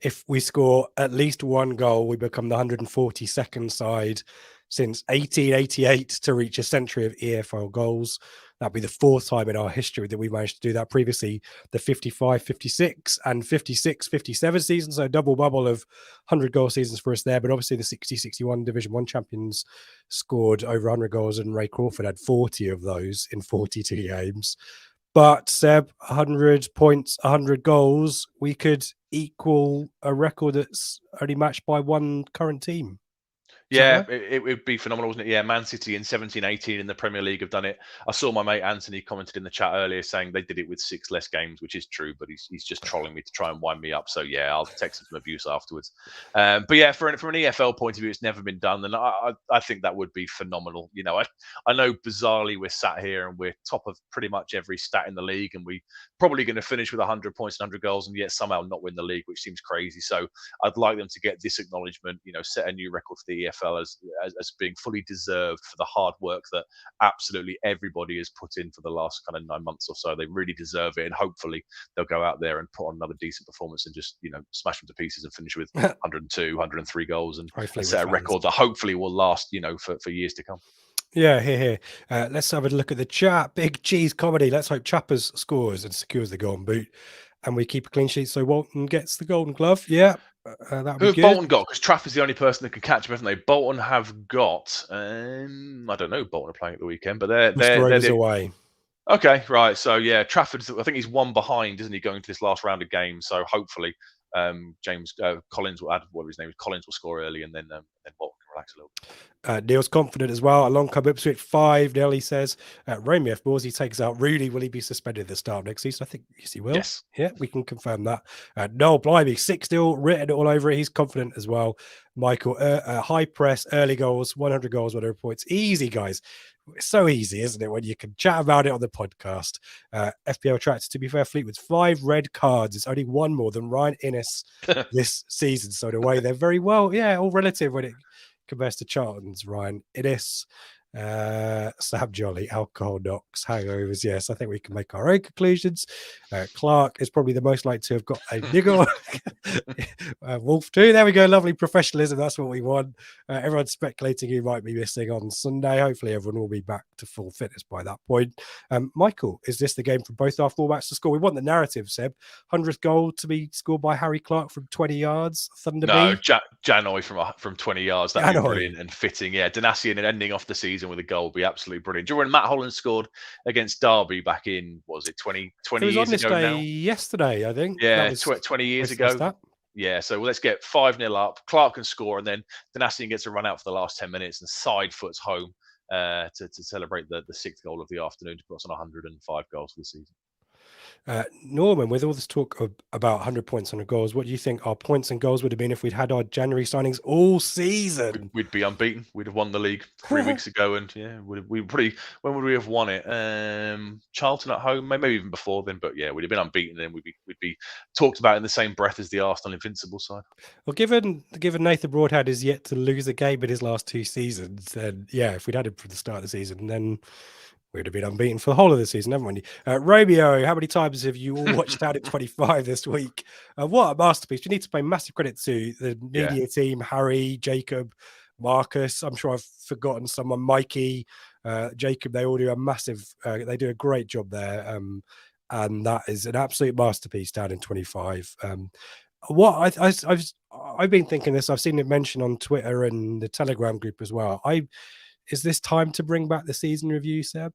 If we score at least one goal, we become the 142nd side since 1888 to reach a century of EFL goals. That'd be the fourth time in our history that we managed to do that. Previously, the 55-56 and 56-57 seasons, so double bubble of 100-goal seasons for us there. But obviously, the 60-61 Division 1 champions scored over 100 goals, and Ray Crawford had 40 of those in 42 games. But Seb, 100 points, 100 goals, we could equal a record that's only matched by one current team. Yeah, it would be phenomenal, wasn't it? Yeah, Man City in 17-18 in the Premier League have done it. I saw my mate Anthony commented in the chat earlier saying they did it with 6 less games, which is true, but he's just trolling me to try and wind me up. So yeah, I'll text him some abuse afterwards. But yeah, from an EFL point of view, it's never been done, and I think that would be phenomenal. I know bizarrely we're sat here and we're top of pretty much every stat in the league, and we probably going to finish with 100 points and 100 goals, and yet somehow not win the league, which seems crazy. So I'd like them to get this acknowledgement, set a new record for the EFL as being fully deserved for the hard work that absolutely everybody has put in for the last kind of 9 months or so. They really deserve it, and hopefully they'll go out there and put on another decent performance and just smash them to pieces and finish with 102, 103 goals and set a record that hopefully will last for years to come. Yeah, here. Let's have a look at the chat. Big Cheese Comedy. Let's hope Chappers scores and secures the golden boot, and we keep a clean sheet so Walton gets the golden glove. Yeah. Who have Bolton got? Because Trafford's the only person that can catch them, haven't they? Bolton have got. I don't know. Bolton are playing at the weekend, but they're away. Okay, right. So yeah, Trafford's. I think he's one behind, isn't he, going to this last round of games? So hopefully, James Collins will add whatever his name is. Collins will score early, and then Bolton can relax a little bit. Neil's confident as well. Along come Ipswich 5-0, he says. Romeo, if Morsey takes out Rudy, will he be suspended at the start of next season? I think yes, he will. Yes. Yeah, we can confirm that. Noel Blimey, 6-0, written all over it. He's confident as well. Michael, high press, early goals, 100 goals, 100 points. Easy, guys. It's so easy, isn't it, when you can chat about it on the podcast? FPL tracks, to be fair, Fleetwood's 5 red cards. It's only one more than Ryan Innes this season. So in a way, they're very well, all relative when it compares to Charlton's. Ryan Innes, Sam Jolly, alcohol knocks, hangovers. Yes, I think we can make our own conclusions. Clark is probably the most likely to have got a niggle. Wolf too. There we go. Lovely professionalism. That's what we want. Everyone's speculating who might be missing on Sunday. Hopefully everyone will be back to full fitness by that point. Michael, is this the game for both our fullbacks to score? We want the narrative, Seb. 100th goal to be scored by Harry Clark from 20 yards. Thunderbee. No, Janoy from 20 yards. That'd be brilliant and fitting. Yeah, Danasian and ending off the season season with a goal would be absolutely brilliant. Do you remember when Matt Holland scored against Derby back in, what was it, 20 It was years on this ago day now? yesterday, I think. Yeah, That was 20 years based on ago. stat. Yeah, so let's get 5-0 up. Clark can score, and then Danassian gets a run out for the last 10 minutes and side foots home to celebrate the sixth goal of the afternoon to put us on 105 goals for the season. Norman, with all this talk about 100 points on the goals, what do you think our points and goals would have been if we'd had our January signings all season? We'd be unbeaten. We'd have won the league 3 weeks ago, and yeah, we probably, when would we have won it? Charlton at home, maybe even before then. But yeah, we'd have been unbeaten, and we'd be talked about in the same breath as the Arsenal invincible side. Well, given Nathan Broadhead is yet to lose a game in his last 2 seasons, then yeah, if we'd had him from the start of the season, then we'd have been unbeaten for the whole of the season, haven't we? Romeo, how many times have you all watched Down at 25 this week? What a masterpiece. You need to pay massive credit to the media team, Harry, Jacob, Marcus. I'm sure I've forgotten someone, Mikey, Jacob. They all do a massive, they do a great job there. And that is an absolute masterpiece, Down in 25. What I've been thinking this, I've seen it mentioned on Twitter and the Telegram group as well. Is this time to bring back the season review, Seb?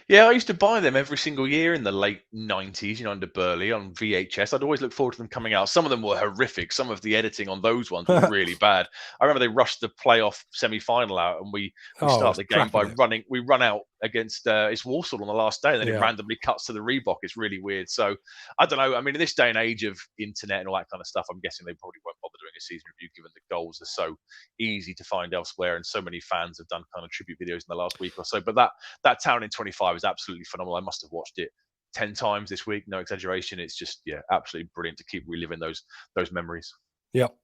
Yeah, I used to buy them every single year in the late 90s, under Burley on VHS. I'd always look forward to them coming out. Some of them were horrific. Some of the editing on those ones was really bad. I remember they rushed the playoff semi-final out, and we start the game by running. We run out against it's Walsall on the last day, and then it randomly cuts to the Reebok. It's really weird. So I don't know. I mean, in this day and age of internet and all that kind of stuff, I'm guessing they probably won't bother doing a season review, given the goals are so easy to find elsewhere, and so many fans have done kind of tribute videos in the last week or so. But that Town in 25 is absolutely phenomenal. I must have watched it 10 times this week, no exaggeration. It's just absolutely brilliant to keep reliving those memories. Yep.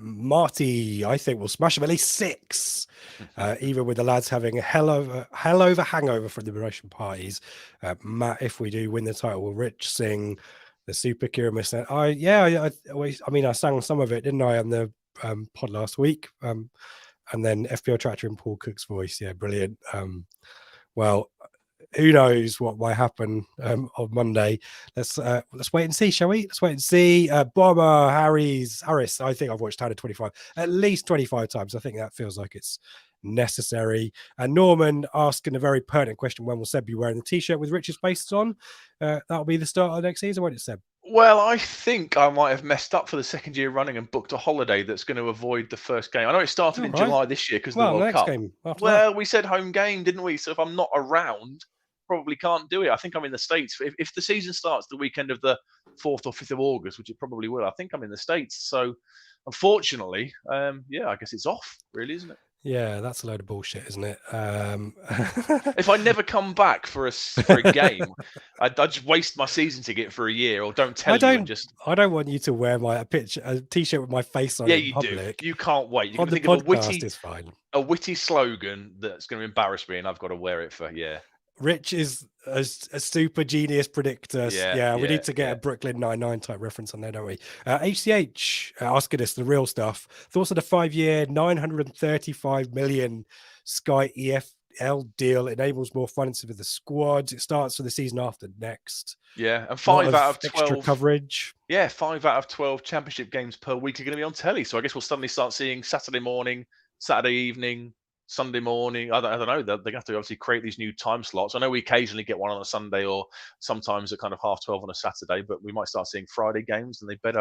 Marty, I think, will smash him at least 6, even with the lads having a hell of a hangover from the promotion parties. Matt, if we do win the title, will Rich sing the Super Kiramis? I sang some of it, didn't I, on the pod last week? And then FPL Tractor in Paul Cook's voice. Yeah, brilliant. Well, who knows what might happen on Monday? Let's wait and see, shall we? Let's wait and see. Bomber Harris. I think I've watched Town of 25 at least 25 times. I think that feels like it's necessary. And Norman asking a very pertinent question: when will Seb be wearing the T-shirt with Rich's faces on? That'll be the start of next season, won't it, Seb? Well, I think I might have messed up for the second year running and booked a holiday that's going to avoid the first game. I know it started in July this year because of the World Cup. Well, we said home game, didn't we? So if I'm not around, probably can't do it. I think I'm in the States. If the season starts the weekend of the 4th or 5th of August, which it probably will, I think I'm in the States. So unfortunately, I guess it's off, really, isn't it? Yeah, that's a load of bullshit, isn't it? If I never come back for a game, I'd just waste my season ticket for a year, or don't tell you. I don't want you to wear a T-shirt with my face on. Yeah, in you public. do. You can't wait. You on can the think podcast of is fine. A witty slogan that's going to embarrass me, and I've got to wear it for Rich is a super genius predictor. We need to get a Brooklyn Nine-Nine type reference on there, don't we? HCH asking us the real stuff. Thoughts on the 5-year, 935 million Sky EFL deal enables more funding for the squad. It starts for the season after next. Yeah, and 5 out of 12 extra coverage. Yeah, 5 out of 12 championship games per week are going to be on telly. So I guess we'll suddenly start seeing Saturday morning, Saturday evening, Sunday morning. I don't know. They're going to have to obviously create these new time slots. I know we occasionally get one on a Sunday or sometimes at kind of 12:30 on a Saturday, but we might start seeing Friday games, and they're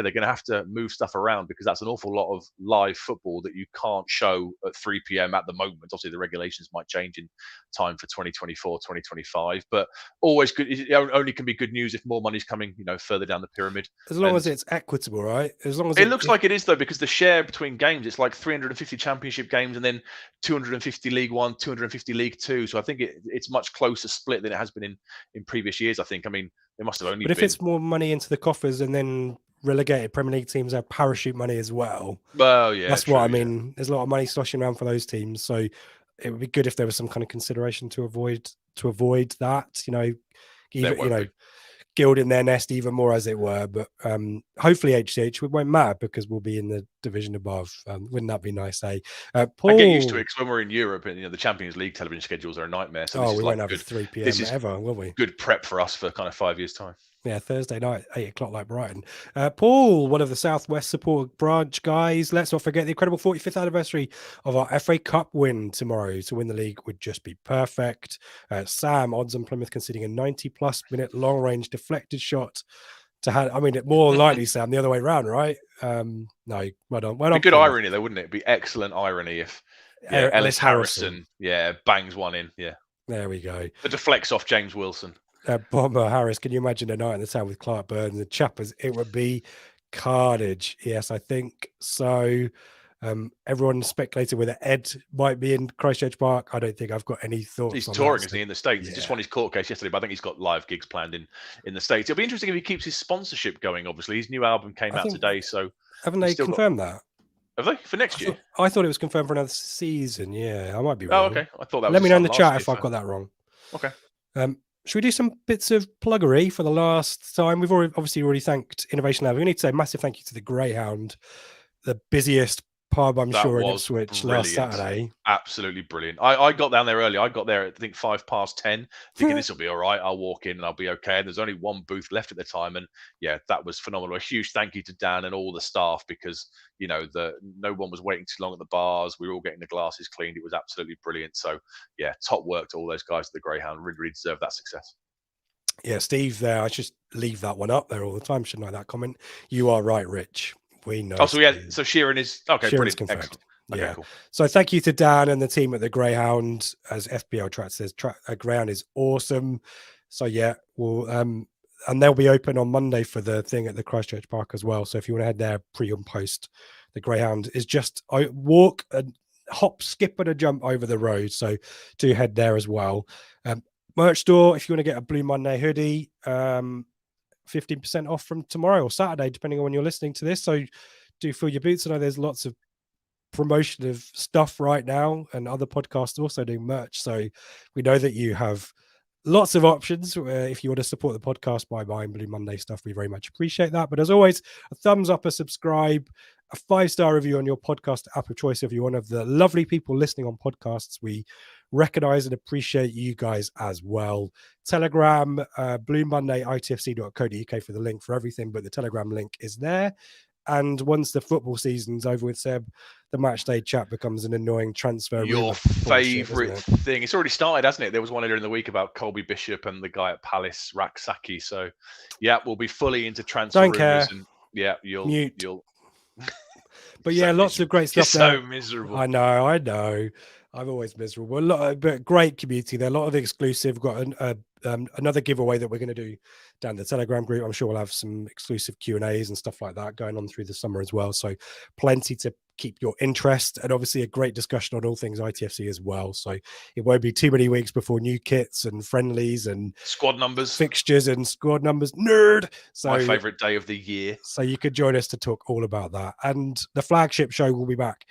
going to have to move stuff around because that's an awful lot of live football that you can't show at 3 p.m. at the moment. Obviously, the regulations might change in time for 2024, 2025, but always good. It only can be good news if more money's coming, further down the pyramid. As long as it's equitable, right? As long as it looks like it is, though, because the share between games, it's like 350 championship games and then 250 League One, 250 League Two. So I think it's much closer split than it has been in previous years. I think. I mean, there must have only. But if it's more money into the coffers and then relegated Premier League teams have parachute money as well. Well, yeah, that's what I mean. Yeah. There's a lot of money sloshing around for those teams, so it would be good if there was some kind of consideration to avoid that. Gilding their nest even more, as it were. But hopefully HCH won't matter because we'll be in the division above. Wouldn't that be nice, eh? I get used to it Paul. because when we're in Europe, and the Champions League television schedules are a nightmare. So this Oh, is we like won't have a good. 3 This p.m. is ever, will we? good prep for us for kind of 5 years' time. Yeah, Thursday night, 8 o'clock, like Brighton. Paul, one of the Southwest Support Branch guys. Let's not forget the incredible 45th anniversary of our FA Cup win tomorrow. To win the league would just be perfect. Sam, odds on Plymouth conceding a 90-plus minute long-range deflected shot to have. I mean, more likely, Sam, the other way around, right? No, well done. Well Be done, good Plymouth. irony though, wouldn't it? It'd be excellent irony if Ellis Harrison, bangs one in. Yeah, there we go. the deflects off James Wilson. Bomber Harris, can you imagine a night in the town with Clark Burns and Chappers? It would be carnage. Yes, I think so. Everyone speculated whether Ed might be in Christchurch Park. I don't think I've got any thoughts. He's on touring, that, isn't he, in the States? Yeah. He just won his court case yesterday, but I think he's got live gigs planned in the States. It'll be interesting if he keeps his sponsorship going. Obviously, his new album came out today, so haven't they confirmed that? Have they for next year? I thought it was confirmed for another season. Yeah, I might be Oh, wrong. okay. I thought that was. Let me know in the chat if I've got that wrong. Okay. Should we do some bits of pluggery for the last time? We've already thanked Innovation Lab. We need to say massive thank you to the Greyhound, the busiest pub, I'm sure, in Ipswich last Saturday. Absolutely brilliant. I got down there early. I got there at, I think, 10:05, thinking this will be all right. I'll walk in and I'll be okay. And there's only one booth left at the time. And yeah, that was phenomenal. A huge thank you to Dan and all the staff because, no one was waiting too long at the bars. We were all getting the glasses cleaned. It was absolutely brilliant. So yeah, top work to all those guys at the Greyhound. Really, really deserve that success. Yeah, Steve there. I just leave that one up there all the time. Shouldn't I, that comment? You are right, Rich. We know. Oh, so Sheeran is okay. Sheeran's Brilliant. confirmed. Excellent. Okay, Yeah. cool. So thank you to Dan and the team at the Greyhound. As FPL Track says, Greyhound is awesome. So yeah, we'll and they'll be open on Monday for the thing at the Christchurch Park as well. So if you want to head there pre and post, the Greyhound is just a walk, a hop, skip, and a jump over the road. So do head there as well. Merch store, if you want to get a Blue Monday hoodie, 15% off from tomorrow or Saturday, depending on when you're listening to this. So do fill your boots. I know there's lots of promotion of stuff right now, and other podcasts also doing merch. So we know that you have lots of options. If you want to support the podcast by buying Blue Monday stuff, we very much appreciate that. But as always, a thumbs up, a subscribe, a 5-star review on your podcast app of choice. If you're one of the lovely people listening on podcasts, we recognize and appreciate you guys as well. Telegram, Blue Monday, ITFC.co.uk for the link for everything, but the Telegram link is there. And once the football season's over with, Seb, the match day chat becomes an annoying transfer. Your favourite thing. It's already started, hasn't it? There was one earlier in the week about Colby Bishop and the guy at Palace, Raksaki. So, yeah, we'll be fully into transfer rumors. And yeah, you'll. But yeah, lots of great stuff. So miserable. I know. I'm always miserable. But great community there. A lot of exclusive. Got another giveaway that we're going to do down the Telegram group. I'm sure we'll have some exclusive Q&As and stuff like that going on through the summer as well. So plenty to keep your interest, and obviously a great discussion on all things ITFC as well. So it won't be too many weeks before new kits and friendlies and squad numbers, fixtures and squad numbers. Nerd. So my favorite day of the year. So you could join us to talk all about that. And the Flagship show will be back.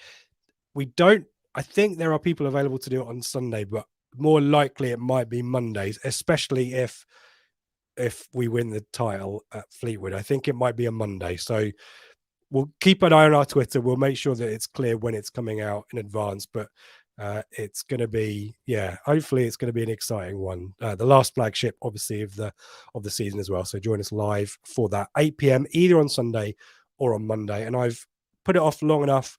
I think there are people available to do it on Sunday, but more likely it might be Mondays, especially if we win the title at Fleetwood. I think it might be a Monday. So we'll keep an eye on our Twitter. We'll make sure that it's clear when it's coming out in advance, but it's going to be, hopefully it's going to be an exciting one. The last Flagship, obviously, of the season as well. So join us live for that 8 p.m. either on Sunday or on Monday. And I've put it off long enough.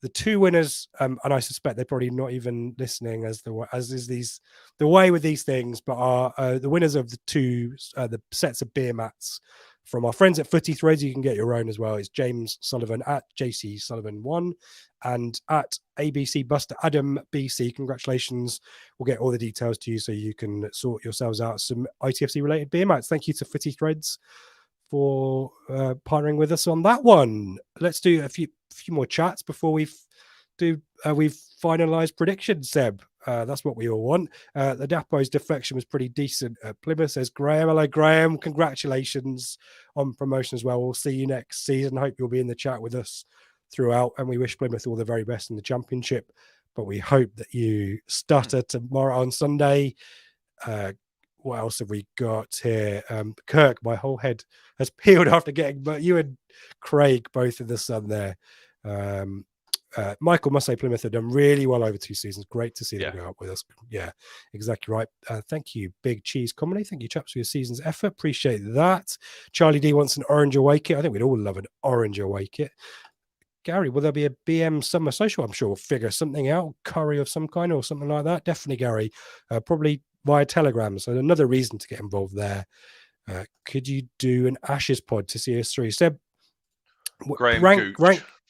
The two winners, and I suspect they're probably not even listening as is the way with these things, but are the winners of the sets of beer mats from our friends at Footy Threads. You can get your own as well. It's James Sullivan at JC Sullivan 1 and at ABC Buster Adam BC. Congratulations. We'll get all the details to you so you can sort yourselves out some ITFC related beer mats. Thank you to Footy Threads for partnering with us on that one. Let's do a few more chats before we've finalized predictions, Seb. That's what we all want. The Dapo's deflection was pretty decent at Plymouth, says Graham. Hello, Graham. Congratulations on promotion as well. We'll see you next season. Hope you'll be in the chat with us throughout, and we wish Plymouth all the very best in the championship, but we hope that you stutter tomorrow on Sunday. What else have we got here? Kirk, my whole head has peeled after getting, but you and Craig both in the sun there. Michael must say Plymouth have done really well over 2 seasons. Great to see them Yeah. go up with us. Yeah, exactly right. Thank you, Big Cheese Comedy. Thank you, chaps, for your season's effort. Appreciate that. Charlie D wants an orange away kit. I think we'd all love an orange away kit. Gary, will there be a BM summer social? I'm sure we'll figure something out. Curry of some kind or something like that. Definitely, Gary. Probably via Telegram. So another reason to get involved there. Could you do an Ashes pod to CS3? Seb, Graham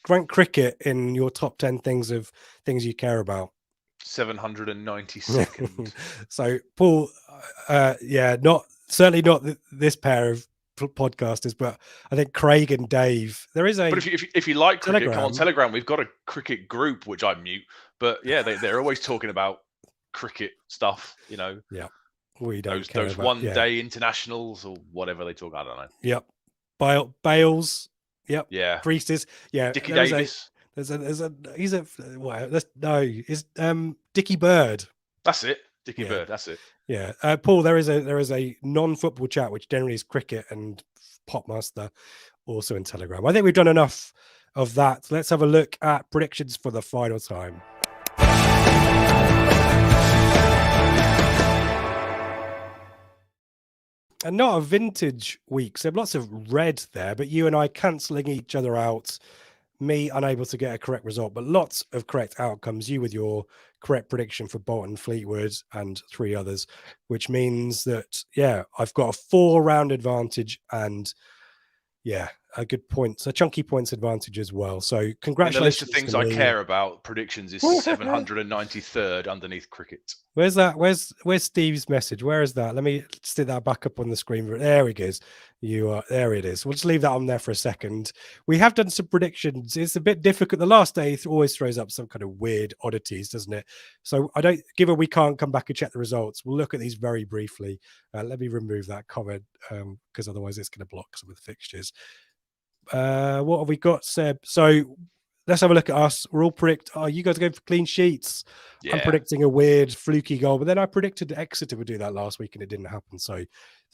rank cricket in your top 10 things you care about. 792nd. So Paul, certainly not this pair of podcasters, but I think Craig and Dave. There is a. But if you like cricket, Telegram. come on Telegram. We've got a cricket group which I mute. But yeah, they're always talking about cricket stuff. You know. Yeah. We don't care those about, one-day internationals or whatever they talk. I don't know. Yep. Bales. Yep. Yeah. Priestess. Yeah. Dickie Davis. Is Dickie Bird. That's it. Dickie Bird. That's it. Yeah. Paul, there is a non-football chat which generally is cricket and Popmaster, also in Telegram. I think we've done enough of that. Let's have a look at predictions for the final time. And not a vintage week. So lots of red there, but you and I cancelling each other out. Me unable to get a correct result, but lots of correct outcomes. You with your correct prediction for Bolton, Fleetwood, and 3 others, which means that, I've got a 4-round advantage and, a good points, a chunky points advantage as well. So congratulations. And the list of things I care about, predictions is 793rd underneath cricket. Where's that? Where's Steve's message? Where is that? Let me stick that back up on the screen. There he goes. There it is. We'll just leave that on there for a second. We have done some predictions. It's a bit difficult. The last day always throws up some kind of weird oddities, doesn't it? So given we can't come back and check the results, we'll look at these very briefly. Let me remove that comment because otherwise it's going to block some of the fixtures. What have we got, Seb? So let's have a look at us. We're all you guys are going for clean sheets. Yeah. I'm predicting a weird fluky goal, but then I predicted Exeter would do that last week and it didn't happen. So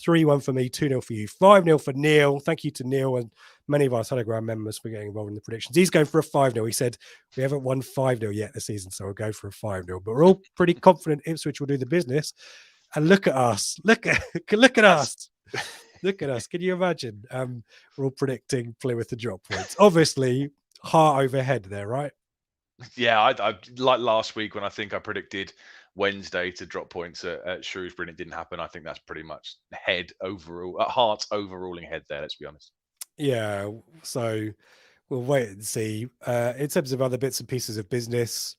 3-1 for me, 2-0 for you, 5-0 for Neil. Thank you to Neil and many of our Telegram members for getting involved in the predictions. He's going for a 5-0. He said we haven't won 5-0 yet this season, so we'll go for a 5-0. But we're all pretty confident Ipswich will do the business. And look at us. Look at us. Look at us. Can you imagine? We're all predicting Plymouth to drop points. Obviously, heart over head there, right? Yeah, I like last week when I think I predicted Wednesday to drop points at Shrewsbury and it didn't happen. I think that's pretty much heart overruling head there, let's be honest. Yeah, so we'll wait and see. In terms of other bits and pieces of business,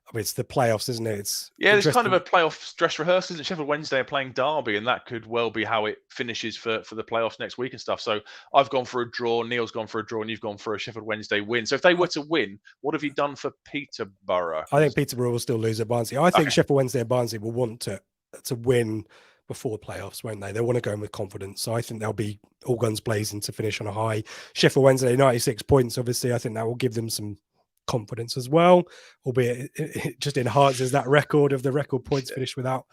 I mean, it's the playoffs, isn't it? There's kind of a playoff dress rehearsal. Sheffield Wednesday are playing Derby, and that could well be how it finishes for the playoffs next week and stuff. So I've gone for a draw, Neil's gone for a draw, and you've gone for a Sheffield Wednesday win. So if they were to win, what have you done for Peterborough? I think Peterborough will still lose at Barnsley. I think Sheffield Wednesday and Barnsley will want to win before the playoffs, won't they? They want to go in with confidence. So I think they'll be all guns blazing to finish on a high. Sheffield Wednesday, 96 points, obviously. I think that will give them some confidence as well, albeit it just enhances that record of the record points finish without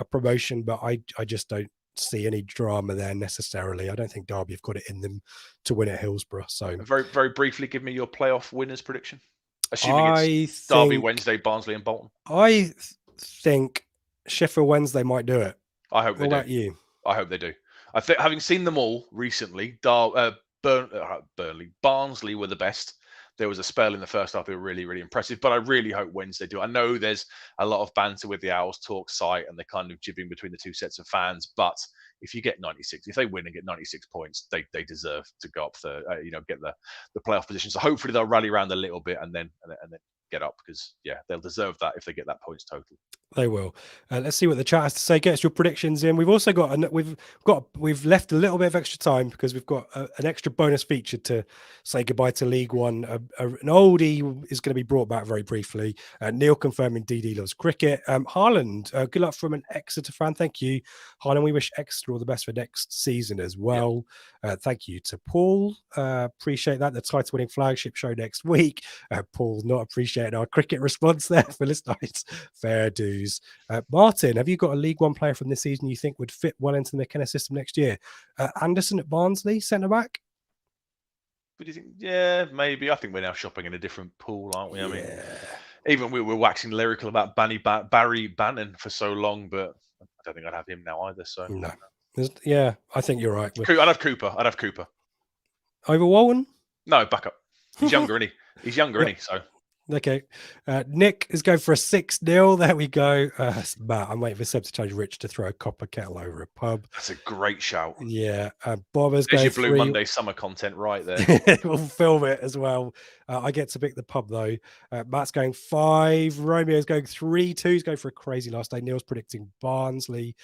a promotion. But I just don't see any drama there necessarily. I don't think Derby have got it in them to win at Hillsborough. So very, very briefly, give me your playoff winners prediction. Assuming it's Derby, Wednesday, Barnsley and Bolton. I think Sheffield Wednesday might do it. I hope they do. What about you? I hope they do. I think, having seen them all recently, Burnley, Barnsley were the best. There was a spell in the first half. They were really, really impressive. But I really hope Wednesday do. I know there's a lot of banter with the Owls talk site and they're kind of jibbing between the two sets of fans. But if you get 96, if they win and get 96 points, they deserve to go up get the playoff position. So hopefully they'll rally around a little bit and then get up because they'll deserve that if they get that points total. They will. Let's see what the chat has to say. Get us your predictions in. We've also got we've left a little bit of extra time because we've got an extra bonus feature to say goodbye to League One. An oldie is going to be brought back very briefly. Neil confirming DD loves cricket. Harland, good luck from an Exeter fan. Thank you, Harland. We wish Exeter all the best for next season as well. Thank you to Paul. Appreciate that. The title winning Flagship show next week. Paul not appreciating our cricket response there for this night. Fair dues. Martin, have you got a League One player from this season you think would fit well into the McKenna system next year? Anderson at Barnsley, centre back. But do you think, yeah, maybe. I think we're now shopping in a different pool, aren't we? I mean, even we were waxing lyrical about Barry Bannon for so long, but I don't think I'd have him now either. So No. Yeah, I think you're right. I'd have Cooper. I'd have Cooper. Over Walton? No, back up. He's younger, isn't he? He's younger, isn't he? So. Okay. Nick is going for a 6-0. There we go. Matt, I'm waiting for Seb to change Rich to throw a copper kettle over a pub. That's a great shout. Yeah. Bombers There's going your Blue Monday summer content right there. We'll film it as well. I get to pick the pub though. Matt's going 5. Romeo's going 3-2. He's going for a crazy last day. Neil's predicting Barnsley.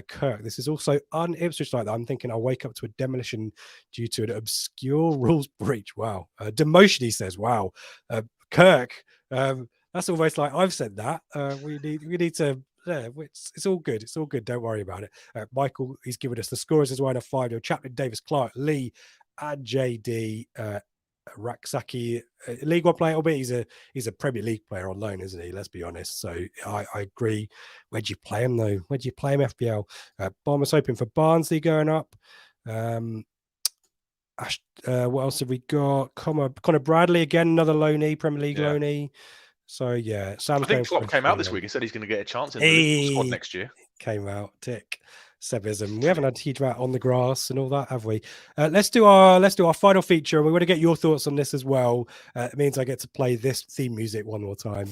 Kirk, this is also un-Ipswich like that. I'm thinking I'll wake up to a demolition due to an obscure rules breach. Wow. Demotion, he says. Wow. Kirk, that's almost like I've said that. We need to. Yeah, it's all good. It's all good. Don't worry about it. Michael, he's given us the scores as well. A 5-0. Chaplin, Davis, Clark, Lee, and JD. Raksaki, League One player, albeit he's a Premier League player on loan, isn't he? Let's be honest. So I agree. Where'd you play him though? Where'd you play him? FPL. Bombers hoping for Barnsley going up. What else have we got? Connor Bradley again, another loanee, Premier League loanee. So yeah, Sam's I think Klopp came out this week and said he's going to get a chance in the squad next year. Came out, tick. Sebism. We haven't had a huge amount on the grass and all that, have we? Let's do our final feature, and we want to get your thoughts on this as well. It means I get to play this theme music one more time.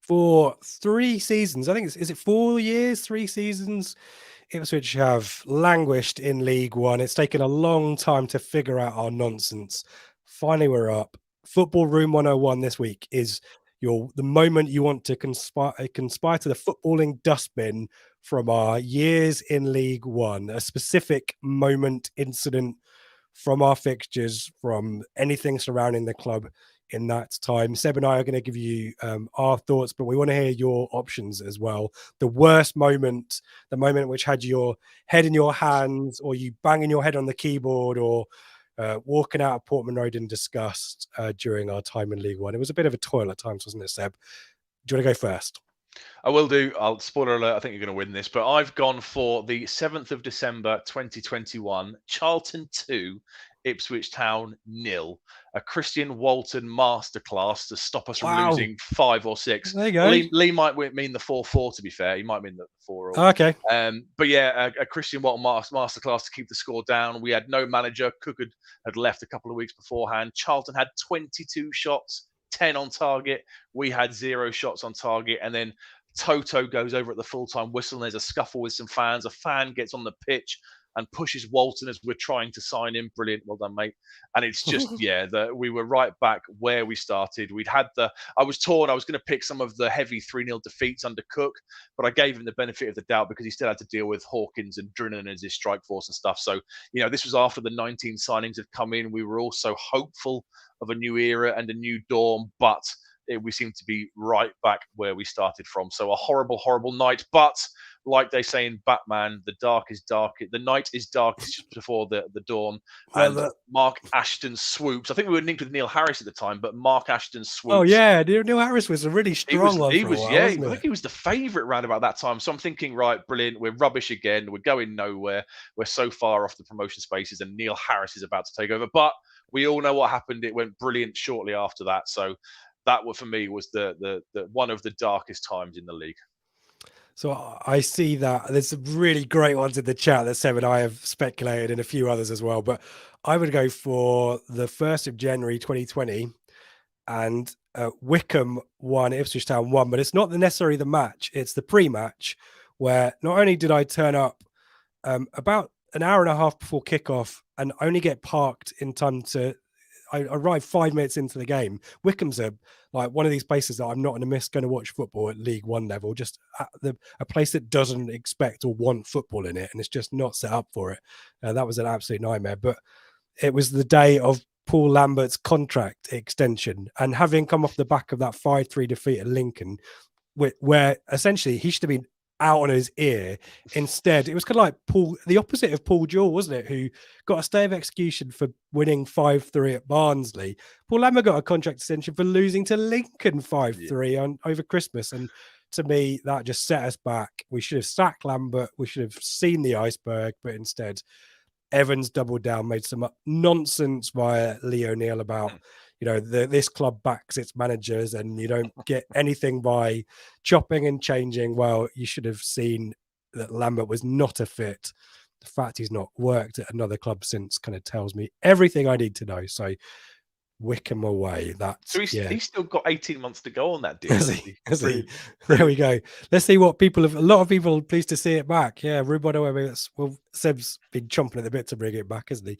For 3 seasons, I think is it 4 years, 3 seasons, Ipswich have languished in League One. It's taken a long time to figure out our nonsense. Finally, we're up. Football Room 101 this week is the moment you want to conspire to the footballing dustbin from our years in League One. A specific moment, incident from our fixtures, from anything surrounding the club in that time. Seb and I are going to give you our thoughts, but we want to hear your options as well. The worst moment, the moment which had your head in your hands, or you banging your head on the keyboard, or walking out of Portman Road in disgust during our time in League One. It was a bit of a toil at times, wasn't it, Seb? Do you want to go first? I will do. I'll spoiler alert. I think you're going to win this, but I've gone for the 7th of December, 2021, Charlton 2, Ipswich Town 0. A Christian Walton masterclass to stop us from losing 5 or 6. There you go. Lee might mean the 4-4, to be fair. He might mean the 4. Okay. But yeah, a Christian Walton masterclass to keep the score down. We had no manager. Cook had left a couple of weeks beforehand. Charlton had 22 shots, 10 on target. We had 0 shots on target. And then Toto goes over at the full-time whistle, and there's a scuffle with some fans. A fan gets on the pitch and pushes Walton as we're trying to sign him. Brilliant. Well done, mate. And it's just, we were right back where we started. I was torn. I was going to pick some of the heavy 3-0 defeats under Cook, but I gave him the benefit of the doubt because he still had to deal with Hawkins and Drinnan as his strike force and stuff. So, this was after the 19 signings had come in. We were also hopeful of a new era and a new dawn, but we seem to be right back where we started from. So a horrible, horrible night. But like they say in Batman, the night is darkest just before the dawn. And Mark Ashton swoops. I think we were linked with Neil Harris at the time, but Mark Ashton swoops. Oh yeah, Neil Harris was a really strong one. I think he was the favourite round about that time. So I'm thinking, right, brilliant. We're rubbish again. We're going nowhere. We're so far off the promotion spaces, and Neil Harris is about to take over. But we all know what happened. It went brilliant shortly after that. So that for me was the one of the darkest times in the league. So I see that there's some really great ones in the chat that Seb and I have speculated, and a few others as well. But I would go for the 1st of January 2020, and Wickham won, Ipswich Town won. But it's not necessarily the match; it's the pre-match, where not only did I turn up about an hour and a half before kickoff and only get parked in time to. I arrived 5 minutes into the game. Wickham's like one of these places that I'm not going to miss going to watch football at League One level, just a place that doesn't expect or want football in it, and it's just not set up for it. That was an absolute nightmare. But it was the day of Paul Lambert's contract extension, and having come off the back of that 5-3 defeat at Lincoln, where essentially he should have been out on his ear. Instead, it was kind of like the opposite of Paul Jewell, wasn't it? Who got a stay of execution for winning 5-3 at Barnsley. Paul Lambert got a contract extension for losing to Lincoln 5-3 over Christmas. And to me, that just set us back. We should have sacked Lambert. We should have seen the iceberg, but instead, Evans doubled down, made some nonsense via Lee O'Neill about, this club backs its managers and you don't get anything by chopping and changing. Well, you should have seen that Lambert was not a fit. The fact he's not worked at another club since kind of tells me everything I need to know. So Wickham away. So he's still got 18 months to go on that deal. There we go. Let's see what a lot of people are pleased to see it back. Yeah, Ruben away. Well, Seb's been chomping at the bit to bring it back, hasn't he?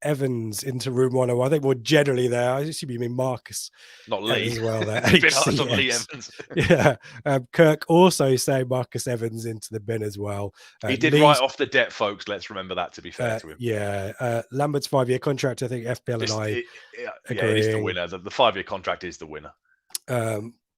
Evans into room 101. I think more generally there. I assume you mean Marcus. Not Lee. As well there. Lee Evans. Yeah. Kirk also saying Marcus Evans into the bin as well. He did write off the debt, folks. Let's remember that, to be fair to him. Yeah. Lambert's 5-year contract, I think FPL and I yeah, it is the winner. The 5-year contract is the winner.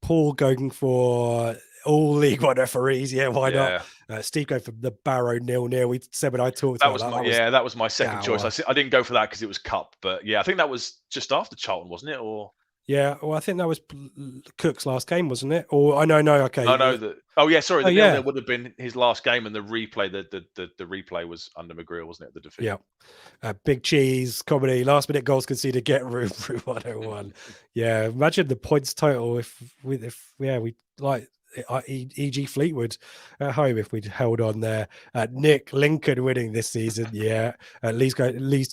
Paul going for all League One referees. Yeah, why not? Steve going for the Barrow 0-0. Seb and I talked about that. That was my second choice. I didn't go for that because it was Cup, but yeah, I think that was just after Charlton, wasn't it? Or yeah, well, I think that was Cook's last game, wasn't it? Or no, okay. Sorry, the 0-0 would have been his last game, and the replay, the replay was under McGreal, wasn't it? The defeat. Yeah, Big Cheese comedy, last minute goals conceded, get room 101. Yeah, imagine the points total if we like e.g. Fleetwood at home if we'd held on there. Nick Lincoln winning this season. Yeah, at least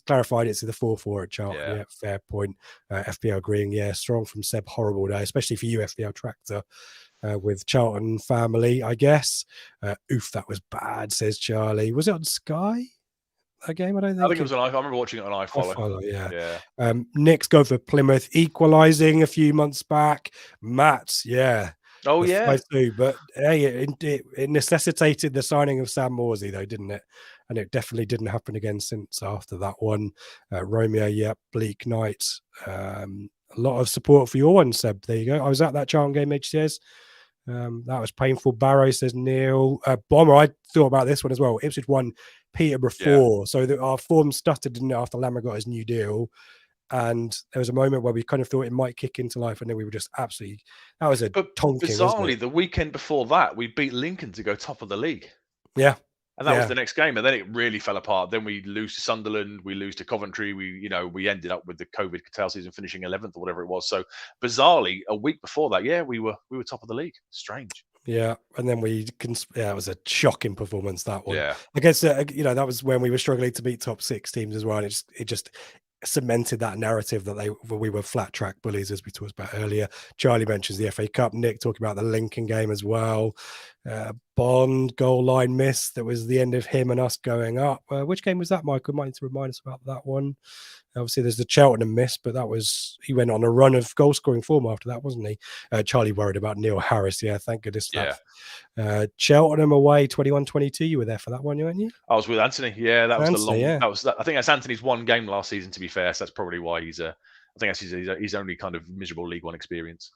clarified it's the 4-4 at Charlton. Yeah, fair point. FPL agreeing. Yeah, strong from Seb. Horrible day, especially for you, FPL Tractor. With Charlton family, I guess. Oof, that was bad, says Charlie. Was it on Sky? That game? I think it was on. I remember watching it on iFollow. Yeah. Nick's go for Plymouth equalising a few months back. Matt, yeah. Oh yeah. But hey, it necessitated the signing of Sam Morsey, though, didn't it? And it definitely didn't happen again since after that one. Romeo, bleak night. A lot of support for your one, Seb. There you go. I was at that Charlton game, HCS. That was painful. Barrow, says Neil. Bomber, I thought about this one as well. Ipswich won Peterborough 4. So our form stuttered, didn't it, after Lambert got his new deal. And there was a moment where we kind of thought it might kick into life, and then we were just absolutely, that was a tonking. Bizarrely, the weekend before that, we beat Lincoln to go top of the league. Yeah. And that was the next game, and then it really fell apart. Then we lose to Sunderland, we lose to Coventry. We ended up with the COVID tail season finishing 11th or whatever it was. So bizarrely, a week before that, we were top of the league. Strange. Yeah, and then it was a shocking performance, that one. Yeah, I guess that was when we were struggling to beat top 6 teams as well. And it just cemented that narrative that we were flat track bullies, as we talked about earlier. Charlie mentions the FA Cup. Nick talking about the Lincoln game as well. Bond goal line miss. That was the end of him and us going up. Which game was that, Michael? Might need to remind us about that one. Obviously, there's the Cheltenham miss, but he went on a run of goal scoring form after that, wasn't he? Charlie worried about Neil Harris. Yeah, thank goodness for that. Cheltenham away 21-22. You were there for that one, weren't you? I was with Anthony. Yeah, that was the long. Yeah. I think that's Anthony's one game last season. To be fair, so that's probably why I think that's his only kind of miserable League One experience.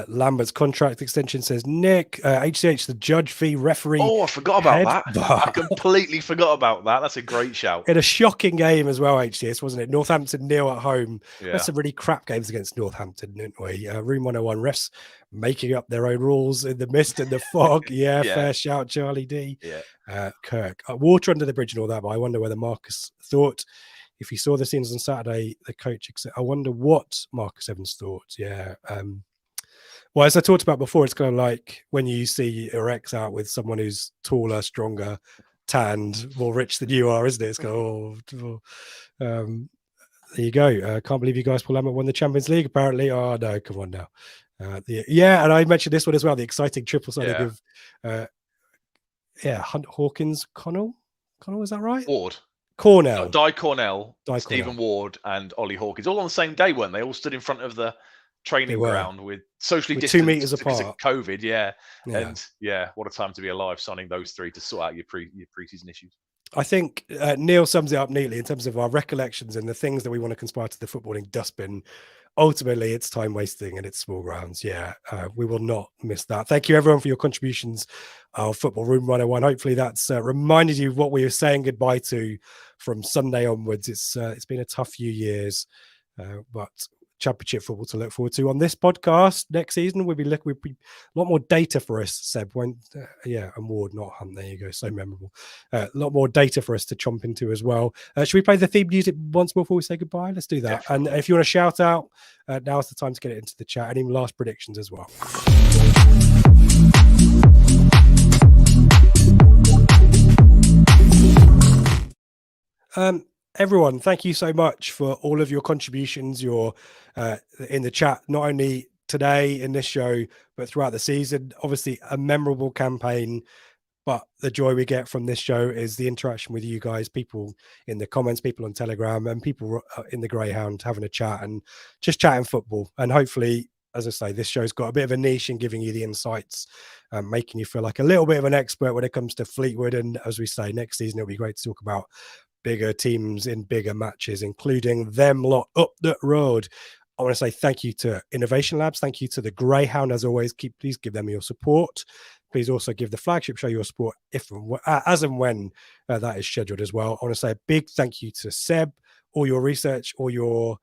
Lambert's contract extension, says Nick. HCH, the judge fee referee. Oh, I forgot about that. I completely forgot about that. That's a great shout. In a shocking game as well, HCS, wasn't it? Northampton 0 at home. Yeah. That's some really crap games against Northampton, didn't we? Room 101 refs making up their own rules in the mist and the fog. Yeah, fair shout, Charlie D. Yeah. Kirk. Water under the bridge and all that, but I wonder whether Marcus thought, if he saw the scenes on Saturday, the coach, I wonder what Marcus Evans thought. Yeah. Well, as I talked about before, it's kind of like when you see your ex out with someone who's taller, stronger, tanned, more rich than you are, isn't it? It's kind of, there you go. Can't believe you guys, Paul Lambert, won the Champions League, apparently. Oh, no, come on now. And I mentioned this one as well, the exciting triple signing of, Hunt, Hawkins, Connell, is that right? Cornell. Di Cornell, Stephen Ward, and Ollie Hawkins, all on the same day, weren't they? All stood in front of the training ground with socially distanced 2 meters apart because of COVID. And what a time to be alive, signing those three to sort out your pre-season issues. I think Neil sums it up neatly in terms of our recollections and the things that we want to conspire to the footballing dustbin. Ultimately, it's time wasting and it's small grounds. We will not miss that. Thank you everyone for your contributions. Our Football Room 101. Hopefully that's reminded you of what we were saying goodbye to from Sunday onwards. It's been a tough few years, but championship football to look forward to on this podcast next season. We'll be a lot more data for us, Seb. And Ward, not Hunt. There you go. So memorable. A lot more data for us to chomp into as well. Should we play the theme music once more before we say goodbye? Let's do that. Definitely. And if you want to shout out, now's the time to get it into the chat. Any last predictions as well? Everyone, thank you so much for all of your contributions. You're in the chat, not only today in this show, but throughout the season. Obviously, a memorable campaign, but the joy we get from this show is the interaction with you guys, people in the comments, people on Telegram, and people in the Greyhound having a chat and just chatting football. And hopefully, as I say, this show's got a bit of a niche in giving you the insights, making you feel like a little bit of an expert when it comes to Fleetwood. And as we say, next season, it'll be great to talk about bigger teams in bigger matches, including them lot up the road. I want to say thank you to Innovation Labs. Thank you to the Greyhound. As always, please give them your support. Please also give the Flagship Show your support as and when that is scheduled as well. I want to say a big thank you to Seb, all your research, all your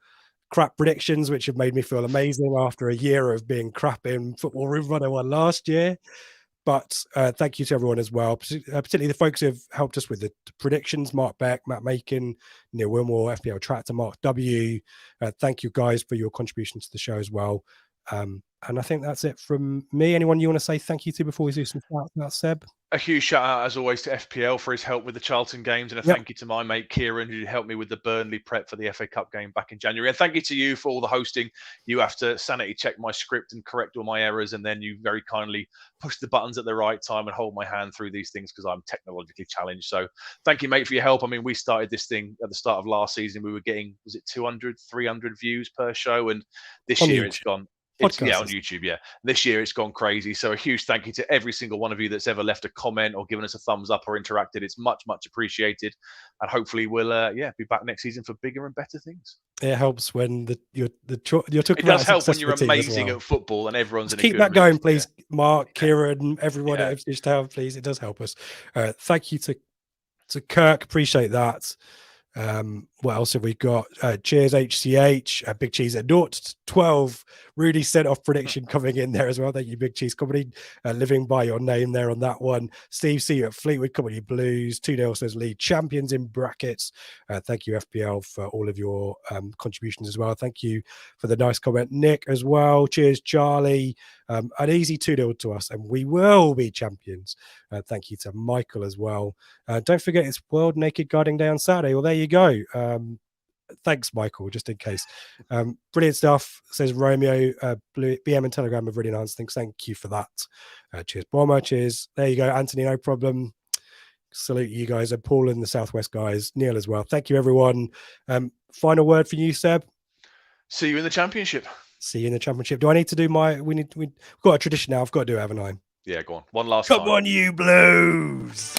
crap predictions, which have made me feel amazing after a year of being crap in Football Room 101 last year. But thank you to everyone as well, particularly the folks who have helped us with the predictions: Mark Beck, Matt Macon, Neil Wilmore, FPL Tractor, Mark W. Thank you guys for your contribution to the show as well. And I think that's it from me. Anyone you want to say thank you to before we do some shout out, Seb? A huge shout out, as always, to FPL for his help with the Charlton games, and a thank you to my mate Kieran, who helped me with the Burnley prep for the FA Cup game back in January. And thank you to you for all the hosting. You have to sanity check my script and correct all my errors, and then you very kindly push the buttons at the right time and hold my hand through these things because I'm technologically challenged. So thank you, mate, for your help. I mean, we started this thing at the start of last season. We were getting, was it 200, 300 views per show? And this year it's gone. On YouTube, yeah. This year it's gone crazy. So a huge thank you to every single one of you that's ever left a comment or given us a thumbs up or interacted. It's much, much appreciated. And hopefully we'll be back next season for bigger and better things. It helps when you're talking about. It does help when you're amazing at football and everyone's Just in a keep good that going, mood. please. Yeah. Mark, Kieran, everyone at Ipswich Town, please. It does help us. Thank you to Kirk. Appreciate that. What else have we got? Cheers HCH, Big Cheese at 0-12. Rudy sent off prediction coming in there as well. Thank you, Big Cheese Comedy. Living by your name there on that one. Steve C at Fleetwood Comedy Blues. 2-0 says lead champions in brackets. Thank you, FPL, for all of your contributions as well. Thank you for the nice comment, Nick, as well. Cheers, Charlie. An easy 2-0 to us, and we will be champions. Thank you to Michael as well. Don't forget, it's World Naked Guarding Day on Saturday. Well, there you go. Thanks, Michael, just in case. Brilliant stuff, says Romeo. BM and Telegram have really nice things. Thank you for that. Cheers, Bomber. Cheers. There you go, Anthony. No problem. Salute you guys, and Paul and the Southwest guys. Neil as well. Thank you, everyone. Final word for you, Seb. See you in the championship. See you in the championship. Do I need to do we've got a tradition now. I've got to do it, haven't I? Yeah, go on. One last time. Come on, you Blues.